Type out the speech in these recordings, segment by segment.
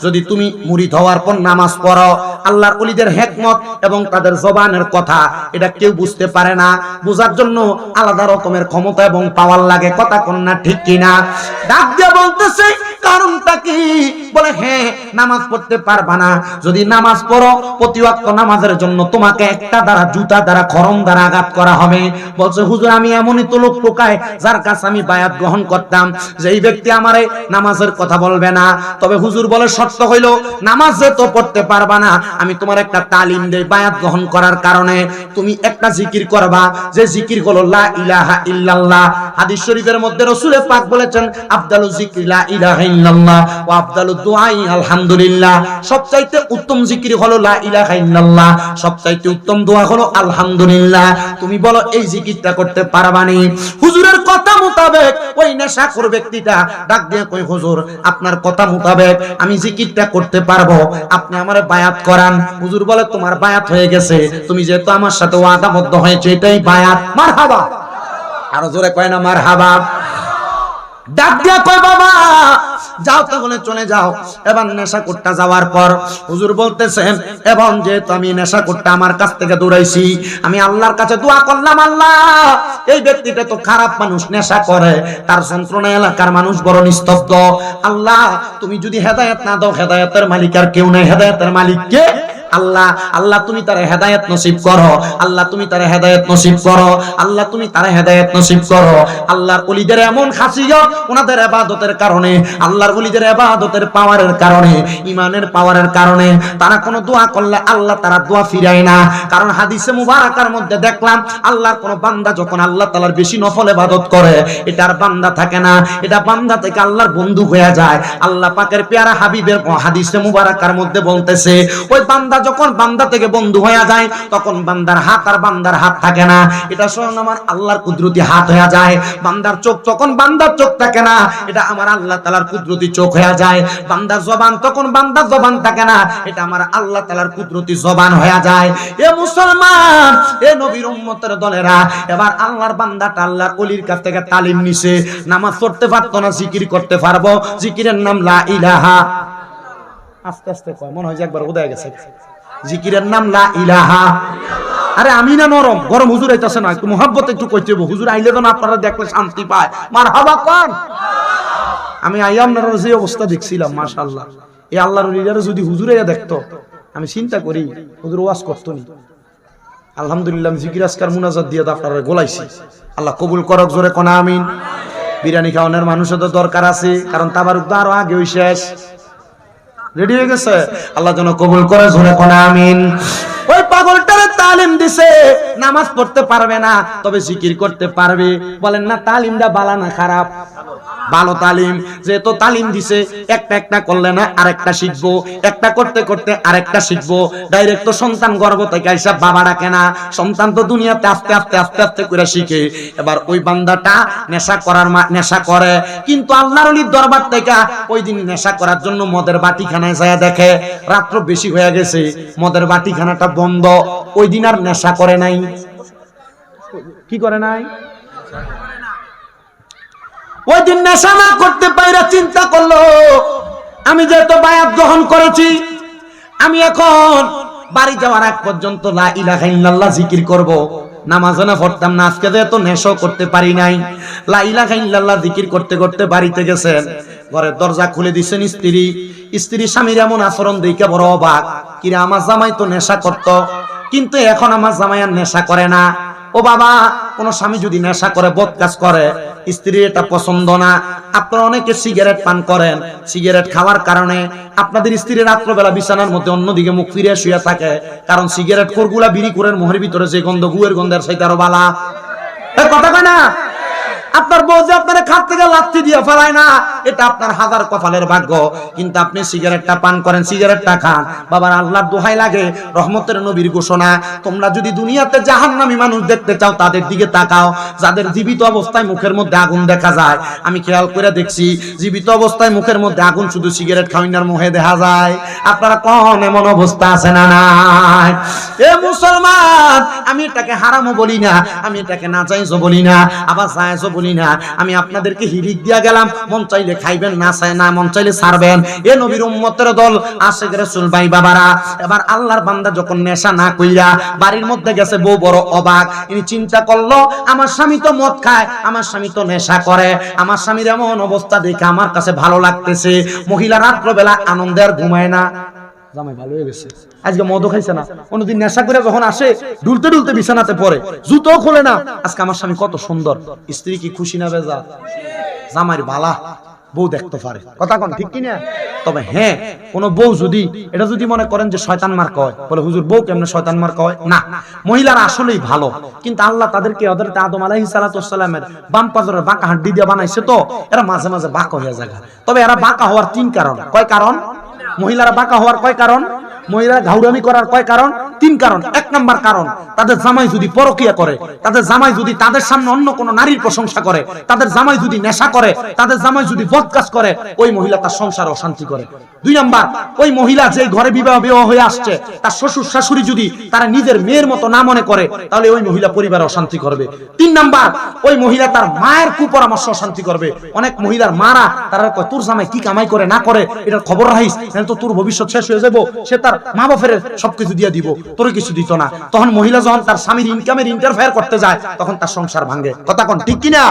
যদি তুমি মুরিদ হওয়ার পর নামাজ পড়ো, আল্লাহর ওলিদের হিকমত এবং তাদের জবানের কথা এটা কেউ বুঝতে পারে না। বোঝার জন্য আলাদা রকমের ক্ষমতা এবং পাওয়ার লাগে। কথা কোন না ঠিক কিনা? ডাক দিয়ে বলতেছে কারণটা কি? বলে হ্যাঁ, নামাজ পড়তে পারবা না। যদি নামাজ পড়ো, প্রতি ওয়াক্ত নামাজের জন্য তোমাকে একটা দ্বারা, জুতা দ্বারা, খড়ম দ্বারা আঘাত করা হবে। বলছে হুজুর, আমি এমনই তো লোক টোকায় যার কাছে আমি বায়াত গ্রহণ করতাম, যে এই ব্যক্তি আমারে নামাজের কথা বলবে না। তবে হুজুর বলে শর্ত হইল নামাজ যে তো পড়তে পারবা না, আমি তোমার একটা তালিম দেই বায়াত গ্রহণ করার কারণে। তুমি একটা জিকির করবা, যে জিকির হলো লা ইলাহা ইল্লাল্লাহ। হাদিস শরীফের মধ্যে রাসূল পাক বলেছেন আফদালু যিকরি লা ইলাহা ইল্লাল্লাহ ওয়া আফদালু দুআই আলহামদুলিল্লাহ। সবচাইতে উত্তম জিকির হলো লা ইলাহা ইল্লাল্লাহ, সবচাইতে উত্তম দোয়া হলো আলহামদুলিল্লাহ। তুমি বলো এই জিকিরটা করতে পারবা নি? হুজুরের কথা মোতাবেক ওই নেশাখোর ব্যক্তিটা ডাক দিয়ে কই হুজুর, আপনার কথা মোতাবেক আমি জিকিরটা করতে পারবো, আপনি আমারে বায়াত করান। হুজুর বলে তোমার বায়াত হয়ে গেছে, তুমি যেহেতু আমার সাথে ওয়াদাবদ্ধ হয়েছে, এটাই বায়াত। মারহাবা। আরো জোরে কয় না মারহাবা। ডাক দিয়া কয় বাবা যাও তাহলে চলে যাও। এবার নেশাখোরটা যাওয়ার পর হুজুর বলতেছেন, এবং যেহেতু আমি নেশাখোরটা আমার কাছ থেকে দৌড়াইছি, আমি আল্লাহর কাছে দোয়া করলাম, আল্লাহ এই ব্যক্তিটা তো খারাপ মানুষ, নেশা করে, তার যন্ত্রণা এলাকার মানুষ বড় নিস্তব্ধ। আল্লাহ তুমি যদি হেদায়েত না দাও, হেদায়েতের মালিক আর কেউ নাই, হেদায়েতের মালিক কে? আল্লাহ। আল্লাহ তুমি তারে হেদায়েত নসিব করো, আল্লাহ তুমি তারে হেদায়েত নসিব করো, আল্লাহ তুমি তারে হেদায়েত নসিব করো। আল্লাহর ওলিদের এমন খাসিয়ত, ওনাদের ইবাদতের কারণে, আল্লাহর ওলিদের ইবাদতের পাওয়ারের কারণে, ঈমানের পাওয়ারের কারণে তারা কোনো দোয়া করলে আল্লাহ তারা দোয়া ফিরায় না। কারণ হাদিসে মুবারাকার মধ্যে দেখলাম, আল্লাহর কোন বান্দা যখন আল্লাহ তাআলার বেশি নফল ইবাদত করে, এটার বান্দা থাকে না, এটা বান্দা থেকে আল্লাহর বন্ধু হয়ে যায়। আল্লাহ পাকের পেয়ারা হাবিবের হাদিসে মুবারাকার মধ্যে বলতেছে, ওই বান্দা যখন বান্দা থেকে বন্ধু হয়ে যায়, তখন বান্দার হাত আর বান্দার হাত থাকে না, এটা স্বয়ং আমার আল্লাহর কুদরতি হাত হয়ে যায়। বান্দার চোখ তখন বান্দার চোখ থাকে না, এটা আমার আল্লাহ তাআলার কুদরতি চোখ হয়ে যায়। বান্দার জবান তখন বান্দার জবান থাকে না, এটা আমার আল্লাহ তাআলার কুদরতি জবান হয়ে যায়। এ মুসলমান, এ নবীর উম্মতের দলেরা, এবার আল্লাহর বান্দাটা আল্লাহর ওলির কাছ থেকে তালিম নিছে। নামাজ পড়তে পারতো না, জিকির করতে পারবো। জিকিরের নাম লা ইলাহা। আস্তে আস্তে কয়, মনে হয় যে একবার উদয় গেছে। জিকিরের নাম লা ইলাহা। আরে আমি না নরম গরম, হুজুর আইতাছে না, একটু মোহাব্বত একটু কইতে হবে। হুজুর আইলে তো না আপনারা দেখলে শান্তি পায়। মারহাবা কোন। আমি আইয়াম না যে অবস্থা দেখছিলাম, মাশাআল্লাহ। এই আল্লাহর ওলিরা যদি হুজুরে দেখতো, আমি চিন্তা করি হুজুর ওয়াজ করতো নি। আলহামদুলিল্লাহ, আমি জিকির আজকার মুনাজাত দিয়ে আপনারা গোলাইছি। আল্লাহ কবুল করক, জোরে কোন আমিন। বিরিয়ানি খাওয়ানোর মানুষের তো দরকার আছে, কারণ তাবারুক তো আরো আগে ওই শেষ রেডি হয়ে গেছে। আল্লাহ যেন কবুল করে, জোরে কোন আমিন। ওই পাগলটারে তালিম দিছে, নামাজ পড়তে পারবে না, তবে জিকির করতে পারবে। বলেন না তালিমটা ভালো না খারাপ? ভালো তালিম। যেহেতু তালিম দিছে, একটা একটা করলে না আরেকটা শিখবো, একটা করতে করতে আরেকটা শিখবো। ডাইরেক্ট তো সন্তান গর্ভ থেকে আইসা বাবা ডাকে না, সন্তান তো দুনিয়াতে আস্তে আস্তে আস্তে আস্তে করে শিখে। এবার ওই বান্দাটা নেশা করার নেশা করে, কিন্তু আল্লাহর ওলির দরবার থেকে ওই দিন নেশা করার জন্য মদের বাটিখানায় যায়, দেখে রাত্র বেশি হয়ে গেছে, মদের বাটিখানাটা বন্ধ। ওই দিন আর নেশা করে নাই। কি করে নাই? ওই দিন নেশা না করতে পাইরা চিন্তা করলো, আমি যেহেতু বায়াত গ্রহণ করেছি, আমি এখন বাড়ি যাওয়ার আগ পর্যন্ত লা ইলাহা ইল্লাল্লাহ জিকির করব। নামাজ না পড়তাম না, আজকে যেহেতু নেশা করতে পারি নাই, লা ইলাহা ইল্লাল্লাহ জিকির করতে করতে বাড়িতে গেছেন। ঘরের দরজা খুলে দিচ্ছেন স্ত্রী স্বামীর এমন আচরণ দেখে বড় অবাক। কিরে, আমার জামাই তো নেশা করতো, কিন্তু এখন আমার জামাই আর নেশা করে না। ও বাবা, কোন স্বামী যদি নেশা করে, বদ কাজ করে, স্ত্রীর এটা পছন্দ না। আপনারা অনেকে সিগারেট পান করেন, সিগারেট খাওয়ার কারণে আপনাদের স্ত্রী রাত্রবেলা বিছানার মধ্যে অন্যদিকে মুখ ফিরে শুয়ে থাকে, কারণ সিগারেট খোরগুলা বিড়ি করে মোহের ভিতরে যে গন্ধ, গুয়ের গন্ধের সাথে আরো বালা। কথা কয় না? আপনার বউ যে আপনার খাট থেকে লাথি দিয়ে ফেলায় না, এটা আপনার হাজার কপালের ভাগ্য। কিন্তু আপনি সিগারেটটা পান করেন, সিগারেটটা খান। বাবার আল্লাহর দোহাই লাগে, রহমতের নবীর ঘোষণা, তোমরা যদি দুনিয়াতে জাহান্নামী মানুষ দেখতে চাও, তাদের দিকে তাকাও যাদের জীবিত অবস্থায় মুখের মধ্যে আগুন দেখা যায়। আমি খেয়াল করে দেখছি, জীবিত অবস্থায় মুখের মধ্যে আগুন শুধু সিগারেট খাওয়ানোর মুখে দেখা যায়। আপনারা কোন এমন অবস্থা আছে না নাই? এ মুসলমান, আমি এটাকে হারামও বলি না, আমি এটাকে নাজায়েজও বলি না, আবার জায়েজও বলি শুনি না, আমি আপনাদেরকে হিরিক দিয়া গেলাম, মন চাইলে খাইবেন, না চাই না মন চাইলে ছাড়বেন। এ নবীর উম্মতের দল আশিক রাসূল ভাই বাবারা, এবার আল্লাহর বান্দা যখন নেশা না কইরা বাড়ির মধ্যে গেছে, বউ বড় অবাক। ইনি চিন্তা করলো, আমার স্বামী তো মদ খায়, আমার স্বামী তো নেশা করে, আমার স্বামীর এমন অবস্থা দেখে আমার কাছে ভালো লাগতেছে। মহিলা রাত্রবেলা আনন্দে আর ঘুমায় না। জামাই ভালো হয়ে গেছে, আজকে মদও খাইছে না, অন্যদিন নেশা করে যখন আসে ডুলতে ডুলতে বিছানাতে পড়ে, জুতো খোলে না। আজকে আমার স্বামী কত সুন্দর, স্ত্রী কি খুশি না বেজা? জামাইর বালা বউ দেখতে পারে, কথা কোন ঠিক কিনা? তবে হ্যাঁ, কোন বউ যদি এটা যদি মনে করেন যে শয়তান মার কয়, বলে হুজুর বউ কেমনে শয়তান মার কয়, না, মহিলারা আসলেই ভালো, কিন্তু আল্লাহ তাদেরকে হযরত আদম আলাইহিস সালাতু ওয়াস সালামের বাম পাজরের বাঁকা হাড্ডি দিয়ে বানাইছে, তো এরা মাঝে মাঝে বাঁকা হয়ে যায়। তবে এরা বাঁকা হওয়ার তিন কারণ। কয় কারণ? মহিলারা বাঁকা হওয়ার কয় কারণ? মহিলারা ঘাউরামি করার কয় কারণ? তিন কারণ। এক নাম্বার কারণ, তাদের জামাই যদি পরকিয়া করে, তাদের জামাই যদি তাদের সামনে অন্য কোন নারীর প্রশংসা করে, তাদের জামাই যদি নেশা করে, তাদের জামাই যদি বদকাজ করে, ওই মহিলা তার সংসার অশান্তি করে। দুই নাম্বার, ওই মহিলা যে ঘরে বিবাহ হয়ে আসছে, তার শ্বশুর শাশুড়ি যদি তারা নিজের মেয়ের মতো না মনে করে, তাহলে ওই মহিলা পরিবারে অশান্তি করবে। তিন নাম্বার, ওই মহিলা তার মায়ের কুপরামর্শ অশান্তি করবে। অনেক মহিলার মারা তারা কয়, তোর জামাই কি কামাই করে না করে এটার খবর রাখিস, তো তোর ভবিষ্যৎ শেষ হয়ে যাবো, সে তার মা বাপের সবকিছু দিয়ে দিব, তোর কিছু দিত না। তখন মহিলা যখন তার স্বামীর ইনকামের ইন্টারফেয়ার করতে যায়, তখন তার সংসার ভাঙে। কথা কোন ঠিক কিনা?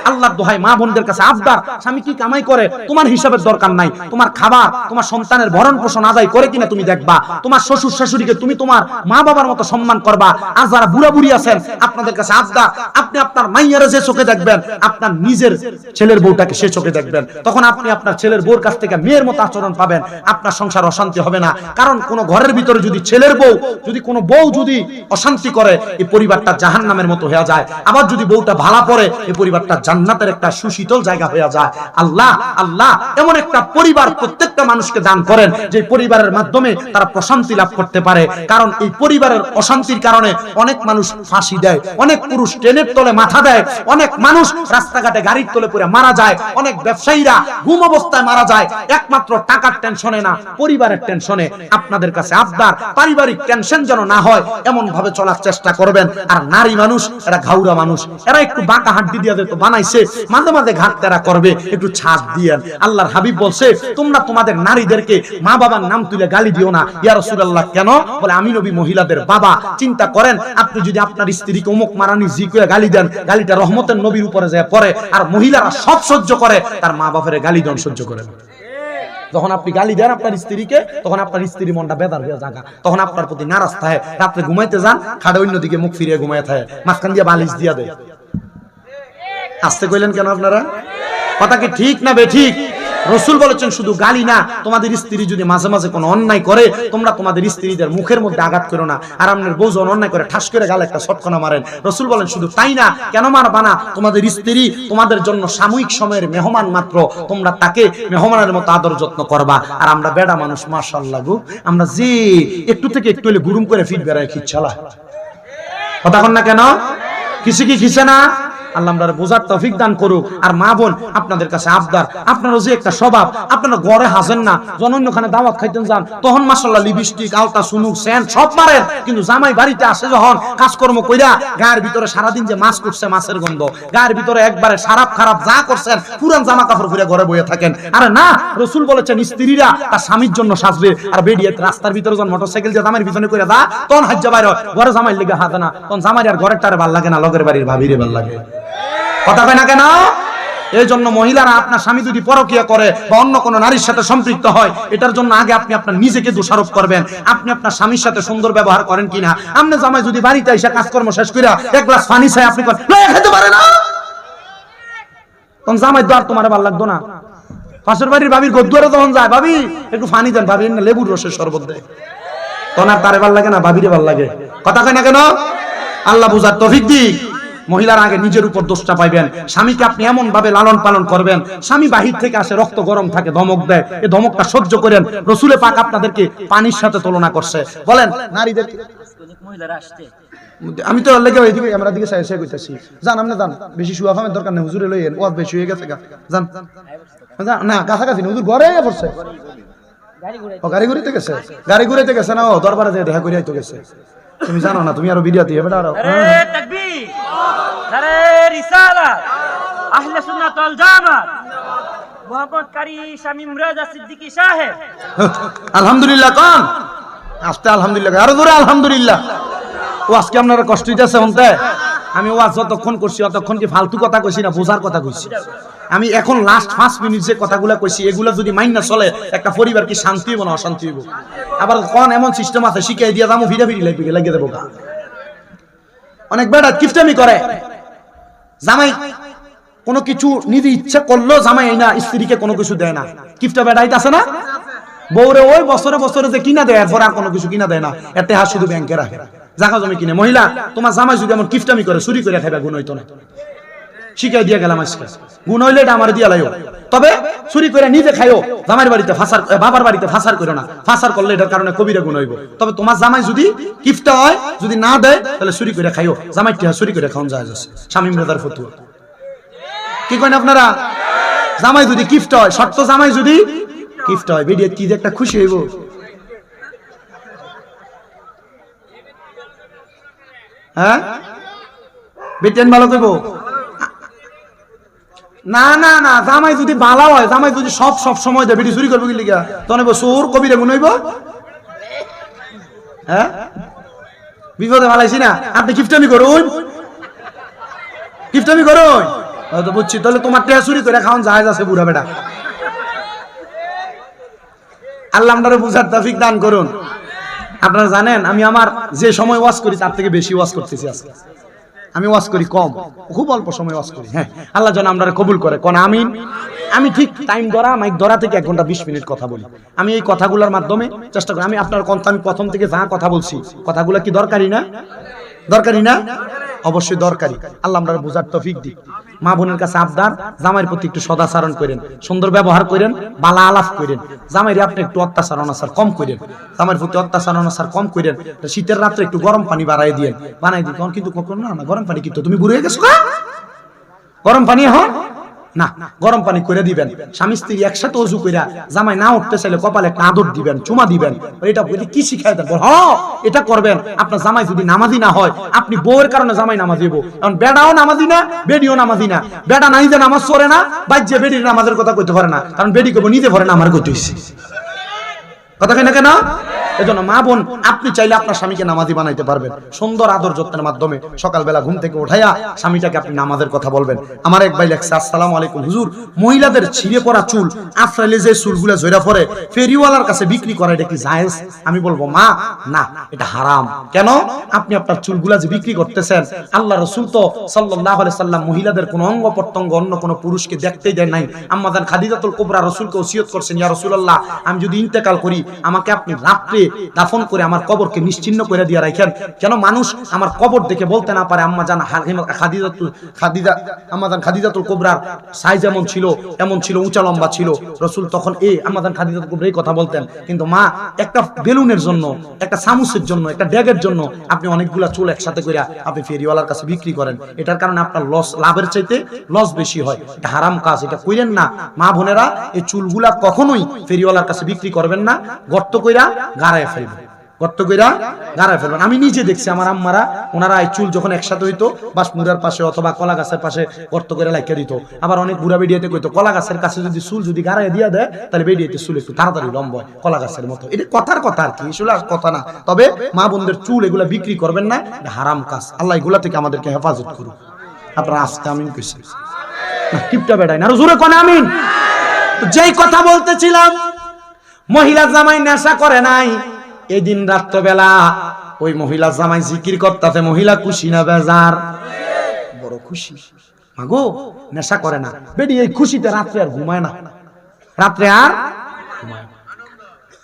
আল্লাহর দোহাই মা বোনদের কাছে আবদার, স্বামী কি কামাই করে তোমার হিসাবের দরকার নাই, তোমার খাবার, তোমার সন্তানের ভরণ পোষণ আদায় করে কিনা তুমি দেখবা, তোমার শ্বশুর শাশুড়িকে তুমি তোমার মা বাবার মতো সম্মান করবা। আর যারা বুড়া বুড়ি আছেন, আপনাদের কাছে আবদার, আপনি আপনার মাইয়ারে যে চোখে দেখবেন, আপনার নিজের ছেলের বউটাকে সে চোখে দেখবেন। তখন আপনি আপনার ছেলের বউর কাছ থেকে মেয়ের মতো আচরণ পাবেন, আপনার সংসার অশান্তি হবে না। কারণ কোন ঘরের ভিতরে যদি ছেলের বউ, যদি কোনো বউ যদি অশান্তি করে, এই পরিবারটা জাহান্নামের মতো হয়ে যায়। আবার যদি বউটা ভালো পড়ে, এই পরিবারটা জান্নাতের একটা সুশীতল জায়গা হয়ে যায়। আল্লাহ আল্লাহ এমন একটা পরিবার প্রত্যেকটা মানুষকে দান করেন, যে পরিবারের মাধ্যমে তারা প্রশান্তি লাভ করতে পারে। কারণ এই পরিবারের অশান্তির কারণে অনেক মানুষ ফাঁসি দেয়, অনেক পুরুষ ট্রেনের তলে মাথা দেয়, অনেক মানুষ রাস্তাঘাটে গাড়ির তলে পড়ে মারা যায়, অনেক ব্যবসায়ীরা ঘুম অবস্থায় মারা যায়, একমাত্র টাকার টেনশনে না, পরিবারের টেনশনে। আপনাদের কাছে আবদার, পারিবারিক টেনশন যেন না হয়, এমন ভাবে চলার চেষ্টা করবেন। আর নারী মানুষ, এরা ঘাউরা মানুষ, এরা একটু বাঁকা হাড্ডি দিয়ে তো বানাইছে, মাঝে মাঝে ঘাট তেরা করবে, একটু ছাড় দিয়েন। আল্লাহর হাবিব বলছে, তোমরা তোমাদের নারীদেরকে মা বাবার নাম তুলে গালি দিও না। ইয়া রাসূলুল্লাহ, কেন? বলে আমি নবী মহিলাদের বাবা। চিন্তা করেন, আপনি যদি আপনার স্ত্রীকে অমুক মারানি জি করে গালি দেন, গালিটা রহমতের নবীর উপরে যায় পড়ে, আর মহিলারা সব সহ্য করে, তার মা বাপের গালি দেন সহ্য করে না। যখন আপনি গালি দেন আপনার স্ত্রীকে, তখন আপনার স্ত্রী মনটা বেদার হয়ে জাগা, তখন আপনার প্রতি নারাজ থাকে। রাত্রে ঘুমাইতে যান, খাটে অন্যদিকে মুখ ফিরিয়ে ঘুমায় থাকে, মাঝখান দিয়ে বালিশ দিয়া দেয়। আসতে কইলেন কেন আপনারা? কথা কি ঠিক না বেঠিক? রাসূল বলেছেন শুধু গালি না, তোমাদের স্ত্রী যদি মাঝে মাঝে কোনো অন্যায় করে, তোমরা তোমাদের স্ত্রীদের মুখের মধ্যে আঘাত করো না। আর আপনার বউ যখন অন্যায় করে ঠাস করে গালে একটা শটকনা মারেন। রাসূল বলেন শুধু তাই না, কেন মারবা না? তোমাদের স্ত্রী তোমাদের জন্য সাময়িক সময়ের মেহমান মাত্র, তোমরা তাকে মেহমানের মতো আদর যত্ন করবা। আর আমরা বেড়া মানুষ, মাশাআল্লাহ গো, আমরা যে একটু থেকে একটু হলে গুরুম করে ফিট বেড়ায় খিচ্ছালা। কথা কন না কেন? কিছু কি খিছে না? আল্লাহ আমাদের বোঝার তৌফিক দান করুক। আর মা বোন, আপনাদের কাছে আবদার, আপনারও যে একটা স্বভাব, আপনারা ঘরে হাজেন না, অন্যখানে দাওয়াত খাইতেন যান, তখন মাশাআল্লাহ লিপস্টিক, আলতা, সুনুক, সেন্ট সব মারেন, কিন্তু জামাই বাড়িতে আসে যখন কাজকর্ম কইরা, গায়ের ভিতরে সারাদিন যে মাছ করছে, মাছের গন্ধ, গায়ের ভিতরে একবারে খারাপ খারাপ যা করছেন, পুরান জামা কাপড় পরে ঘরে বসে থাকেন। আরে না, রাসূল বলেছেন স্ত্রীরা তার স্বামীর জন্য সাজবে। আর বেরিয়ে রাস্তার ভিতরে যখন মোটরসাইকেল যে জামাইয়ের পিছনে কইরা দা, তখন হাজ্জা বাইরে ঘরে জামাইয়ের লেগে হাতে না, তখন জামাই আর ঘরের টারে ভাল লাগে না, লগের বাড়ির ভাবিরে ভাল লাগে। কথা কয় না কেন? এই জন্য মহিলারা, আপনার স্বামী যদি পরকিয়া করে বা অন্য কোনো নারীর সাথে সম্পৃক্ত হয়, এটার জন্য আগে আপনি আপনার নিজেকে দোষারোপ করবেন। আপনি আপনার স্বামীর সাথে সুন্দর ব্যবহার করেন কিনা। আপনি জামাই যদি বাড়িতে এসে কাজকর্ম শেষ করে এক গ্লাস পানি চাই, আপনি খেতে পারে না, তখন জামাই তো আর তোমার ভালো লাগতো না। পাশের বাড়ির ভাবির গদ্দুয়ারে তখন যায়, ভাবি একটু পানি দেন, ভাবি না লেবুর রসের শরবত দেয়, তখন আর তারে ভাল লাগে না, ভাবিরে ভাল লাগে। কথা কয় না কেন? আল্লাহ বুঝার তৌফিক দিক। মহিলার আগে নিজের উপর দোষটা পাইবেন। স্বামীকে আপনি এমন ভাবে লালন পালন করবেন, স্বামী বাহির থেকে আসে, রক্ত গরম থাকে, ধমক দেয়, এই ধমকটা সহ্য করেন। রাসূলে পাক আপনাদেরকে পানির সাথে তুলনা করছে। বলেন নারীদের, মহিলারা আসছে, আমি তো লেগে ওইদিকে আমরা দিকে সাইড কইতাছি, জান আপনি জান, বেশি শুয়া ফামের দরকার নেই, হুজুরে লইয়েন, ওয়াজ বেশি হয়ে গেছে, জান না কাছাকাছি হুজুর ঘরে পড়ছে, গাড়ি ঘুরিতে গেছে, গাড়ি ঘুরিতে গেছে না, ও দরবারে যে দেখা করিয়া তো গেছে। তুমি জানো না, তুমি আরো ভিডিও দিয়ে বেটা, আরো আহলে সুন্নাত ওয়াল জামাত মোহাম্মদ কারি শামীম রাজা সিদ্দিকী সাহেব। আলহামদুলিল্লাহ কোন আস্তে আলহামদুলিল্লাহ, আরো জোরে আলহামদুলিল্লাহ। ও আজকে আপনারা কষ্ট হইতেছে হন্তে? আমি ওয়াজ যতক্ষণ করছি অতক্ষণ কি ফালতু কথা কইছি না বোঝার কথা কইছি? আমি এখন লাস্ট 5 মিনিট যে কথাগুলো কইছি এগুলো যদি মাইন না চলে একটা পরিবার কি শান্তি হইব না অশান্তি হইব? আবার কোন এমন সিস্টেম আছে শিখাই দিয়া দামু ভিড়া ভিড়ি লাগিয়ে দেবো গা। অনেক বেড়া কিফটামি করে, জামাই কোনো কিছু নিজে ইচ্ছা করলো জামাই এই না স্ত্রীকে কোনো কিছু দেয় না, কিফটা বেড়াইতে আছে না? বউরে ওই বছরে বছরে যে কিনা দেয় এরপর আর কোনো কিছু কিনা দেয় না, এতে হাত শুধু ব্যাংকে রাখে, জায়গা জমি কিনে। মহিলা তোমার জামাই যদি এমন কিফটামি করে চুরি করে খাইবা গুণ হইতো না, শিখাই দিয়ে গেলাম আজকে। গুণ হইলে এটা আমার দিয়া লাইও, তবে চুরি করে নিজে খাইও, জামাইর বাড়িতে ফাঁসার বাবার বাড়িতে ফাঁসার করো না, ফাঁসার করলে এটার কারণে কবিরা গুণ হইব। তবে তোমার জামাই যদি কিফটা হয় যদি না দেয় তাহলে চুরি করে খাইও, জামাই টিয়া চুরি করে খাওয়ান যায় আছে শামীম রাজার ফতুয়া। কি করেন আপনারা? জামাই যদি কিফট হয়, শর্ত জামাই যদি কিফট হয়, ভিডিও কি যে একটা খুশি হইব। হ্যাঁ বেটেন ভালো কইব না না না, জামাই যদি ভালো হয়, জামাই যদি সব সময় দেয় ভিডিও চুরি করবো কি লিগা তখন সোর কবিরে গুণ হইব। হ্যাঁ বিপদে ভালাইছি না, আপনি কিফটামি করুন, কিফটামি করুন হয়তো বুঝছি, তাহলে তোমার টেহা চুরি করে খাওয়ান জায়েজ আছে বুড়া বেটা। আল্লাহ আপনারা বুঝার তৌফিক দান করুন। আপনারা জানেন আমি আমার যে সময় ওয়াজ করি তার থেকে বেশি ওয়াজ করতেছি আজকে। আমি ওয়াজ করি কম, খুব অল্প সময় ওয়াজ করি। হ্যাঁ আল্লাহ যেন আপনারা কবুল করে, কোন আমিন। আমি ঠিক টাইম ধরা মাইক ধরা থেকে 1 ঘন্টা 20 মিনিট কথা বলি। আমি এই কথাগুলোর মাধ্যমে চেষ্টা করি, আমি আপনার কথা আমি প্রথম থেকে যা কথা বলছি কথাগুলো কি দরকারি না? দরকারি না? অবশ্যই দরকারি। আল্লাহ আপনারা বুঝার তৌফিক দিক। মা বোনের কাছে আবদার, জামাইয়ের প্রতি একটু সদাচরণ করেন, সুন্দর ব্যবহার করেন, বালা আলাপ করেন। জামাইরে আপনি একটু অত্যাচার অনাচার কম করেন, জামাইয়ের প্রতি অত্যাচার অনাচার কম করেন। শীতের রাত্রে একটু গরম পানি বাড়াই দিয়েন, বানাই দিন। তখন কিন্তু কখনো না গরম পানি কিন্তু তুমি বুড়ো হয়ে গেছো না, গরম পানি এখন না, গরম পানি করে দিবেন। স্বামী স্ত্রী একসাথে অজু কইরা জামাই না উঠতে চাইলে কপালে একটা আদর দিবেন, চুমা দিবেন। এটা বলি কি শিখাই দেন? হ্যাঁ এটা করবেন। আপনার জামাই যদি নামাজি না হয়, আপনি বউয়ের কারণে জামাই নামাজি হইব। কারণ বেড়াও নামাজি না, বেডিও নামাজি না। বেড়া নাই যে নামাজ পড়ে না, বাজ্যে বেডির নামাজের কথা কইতে পারে না, কারণ বেডি কইব নিজে পড়ে না আমার কইতে হইছে। কথা কেন কেন? এজন্য মা বোন আপনি চাইলে আপনার স্বামীকে নামাজি বানাইতে পারবেন সুন্দর আদর যত্নের মাধ্যমে। সকালবেলা ঘুম থেকে উঠাইয়া স্বামীটাকে আপনি নামাজের কথা বলবেন। আমার এক ভাই লেখছে, আসসালামু আলাইকুম হুজুর, মহিলাদের ছিঁড়ে পড়া চুল আফরাইলে যে চুলগুলা ঝইরা পড়ে ফেরিওয়ালার কাছে বিক্রি করা এটা কি জায়েজ? আমি বলবো মা না, এটা হারাম। কেন? আপনি আপনার চুলগুলা যে বিক্রি করতেছেন, আল্লাহ রাসূল তো সাল্লাল্লাহু আলাইহি সাল্লাম মহিলাদের কোন অঙ্গ প্রত্যঙ্গ অন্য কোন পুরুষকে দেখতেই দেন নাই। আম্মাজান খাদিজাতুল কুবরা রাসূলকে ওসিয়ত করছেন, ইয়া রাসূলুল্লাহ আমি যদি ইন্তেকাল করি আমাকে আপনি রাত্রে দাফন করে আমার কবরকে নিশ্চিহ্ন করে দিয়ে রাখেন, যেন মানুষ আমার কবর দেখে বলতে না পারে আম্মাজান খাদিজাতুল কুবরার সাইজ এমন ছিল, এমন ছিল, উঁচা লম্বা ছিল। রাসূল তখন আম্মাজান খাদিজাতুল কুবরা এই কথা বলতেন। কিন্তু মা একটা বেলুনের জন্য, একটা চামচের জন্য, একটা ড্যাগের জন্য আপনি অনেকগুলা চুল একসাথে করে আপনি ফেরিওয়ালার কাছে বিক্রি করেন। এটার কারণে আপনার লস, লাভের চাইতে লস বেশি হয়। এটা হারাম কাজ, এটা কইরেন না। মা বোনেরা এই চুলগুলা কখনোই ফেরিওয়ালার কাছে বিক্রি করবেন না, গর্ত কইরা গাড়ায় ফেলবেন, গর্ত কইরা গাড়ায় ফেলবেন। আমি নিজে দেখছি আমার আম্মারা, ওনারা এই চুল যখন একসাথে হইতো বাসমুরার পাশে অথবা কলা গাছের পাশে গর্ত করে লাগিয়ে দিত। আবার অনেক বুড়া বেডিয়াতে কইতো কলা গাছের কাছে যদি চুল যদি গাড়ায় দিয়া দেয় তাহলে বেডিয়াতে চুল একটু তাড়াতাড়ি লম্বা হয় কলা গাছের মতো। এটা কথার কথা আর কি, আসলে কথা না। তবে মা বোনদের চুল এগুলা বিক্রি করবেন না, এটা হারাম কাজ। আল্লাহ এগুলা থেকে আমাদেরকে হেফাজত করুন। আপনারা আস্তে আমিন কইছেন না, কিপটা বেড়াই না, আরো জোরে কোন আমিন। যেই কথা বলতেছিলাম, মহিলা জামাই নেশা করে নাই, এই দিন রাত্রবেলা ওই মহিলা জামাই জিকির করতেছে, মহিলা খুশি না বেজার? বড় খুশি। মাগো নেশা করে না, বেডি এই খুশিতে রাত্রে আর ঘুমায় না, রাত্রে আর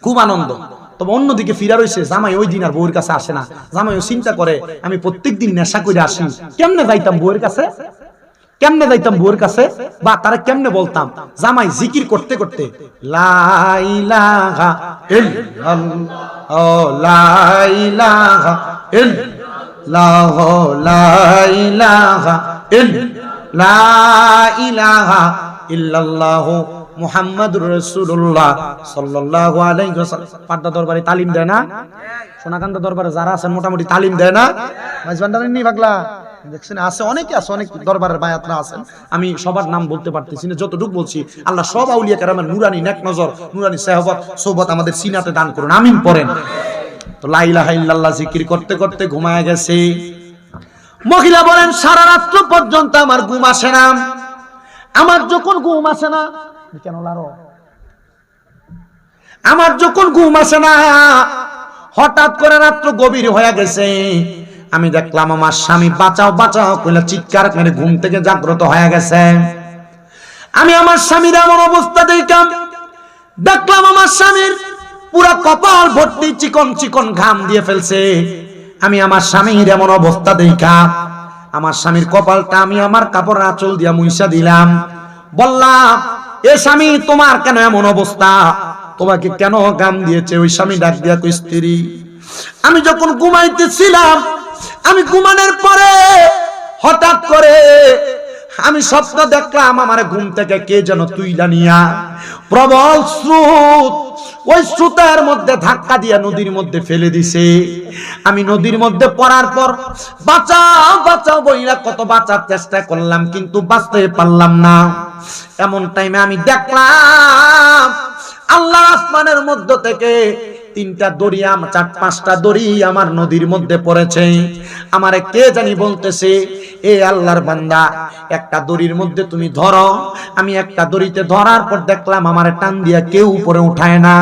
খুব আনন্দ। তবে অন্যদিকে ফিরা রয়েছে জামাই ওই দিন আর বউয়ের কাছে আসে না। জামাইও চিন্তা করে আমি প্রত্যেকদিন নেশা করে আসি, কেমনে যাইতাম বউয়ের কাছে, কেমনে যাইতাম বউয়ের কাছে, বা তারা কেমনে বলতাম। জামাই জিকির করতে করতে লা ইলাহা ইল্লাল্লাহ লা ইলাহা ইল্লাল্লাহ লা ইলাহা ইল্লাল্লাহ লা ইলাহা ইল্লাল্লাহ মুহাম্মাদুর রাসূলুল্লাহ সাল্লাল্লাহু আলাইহি ওয়াসাল্লাম। পাড্ডা দরবারে তালিম দেয় না? সোনাকান্দা দরবারে যারা আছেন মোটামুটি তালিম দেয় না? মাঝবান্ডারের নি পাগলা দেখছেন আছে অনেকে আছে, অনেক দরবারের বায়াতরা আছেন, আমি সবার নাম বলতে পারতেছি না, যতটুকু বলছি আল্লাহ সব আউলিয়া কেরামের নুরানি নেক নজর নুরানি সোহবত আমাদের সিনাতে দান করুন, আমিন পড়েন। তো লা ইলাহা ইল্লাল্লাহ জিকির করতে করতে ঘুমায় গেছে। মহিলা বলেন সারা রাত্র পর্যন্ত আমার ঘুম আসে না। আমার যখন ঘুম আসে না, কেন লারো, আমার যখন ঘুম আসে না, হঠাৎ করে রাত্র গভীর হয়ে গেছে, আমি দেখলাম আমার স্বামী বাঁচাও বাঁচাও কইলা চিৎকার করে ঘুম থেকে জাগ্রত হয়ে গেছে। আমি আমার স্বামীর এমন অবস্থা দেখলাম আমার স্বামীর পুরা কপাল ভর্তি চিকন চিকন ঘাম দিয়ে ফেলছে। আমি আমার স্বামীর এমন অবস্থা দেখা আমার স্বামীর কপালটা আমি আমার কাপড় আঁচল দিয়া মুইসা দিলাম। বললাম এ স্বামী তোমার কেন এমন অবস্থা, তোমাকে কেন ঘাম দিয়েছে? ওই স্বামী ডাক দিয়া কই স্ত্রী আমি যখন ঘুমাইতেছিলাম, আমি ঘুমানোর পরে হঠাৎ করে আমি স্বপ্ন দেখলাম আমার ঘুম থেকে কে যেন তুইলা নিয়া প্রবল স্রোত, ওই স্রোতের মধ্যে ধাক্কা দিয়া নদীর মধ্যে ফেলে দিছে। আমি নদীর মধ্যে পড়ার পর বাঁচাও বাঁচাও বইরা কত বাঁচার চেষ্টা করলাম, কিন্তু বাঁচতে পারলাম না। এমন টাইমে আমি দেখলাম আল্লাহ আসমানের মধ্য থেকে তিনটা দড়ি, চার পাঁচটা দড়ি আমার নদীর মধ্যে পড়েছে। আমারে কে জানি বলতেছে এ আল্লাহর বান্দা একটা দড়ির মধ্যে তুমি ধরো। আমি একটা দড়িতে ধরার পর দেখলাম আমার টান দিয়া কেউ উপরে উঠায় না,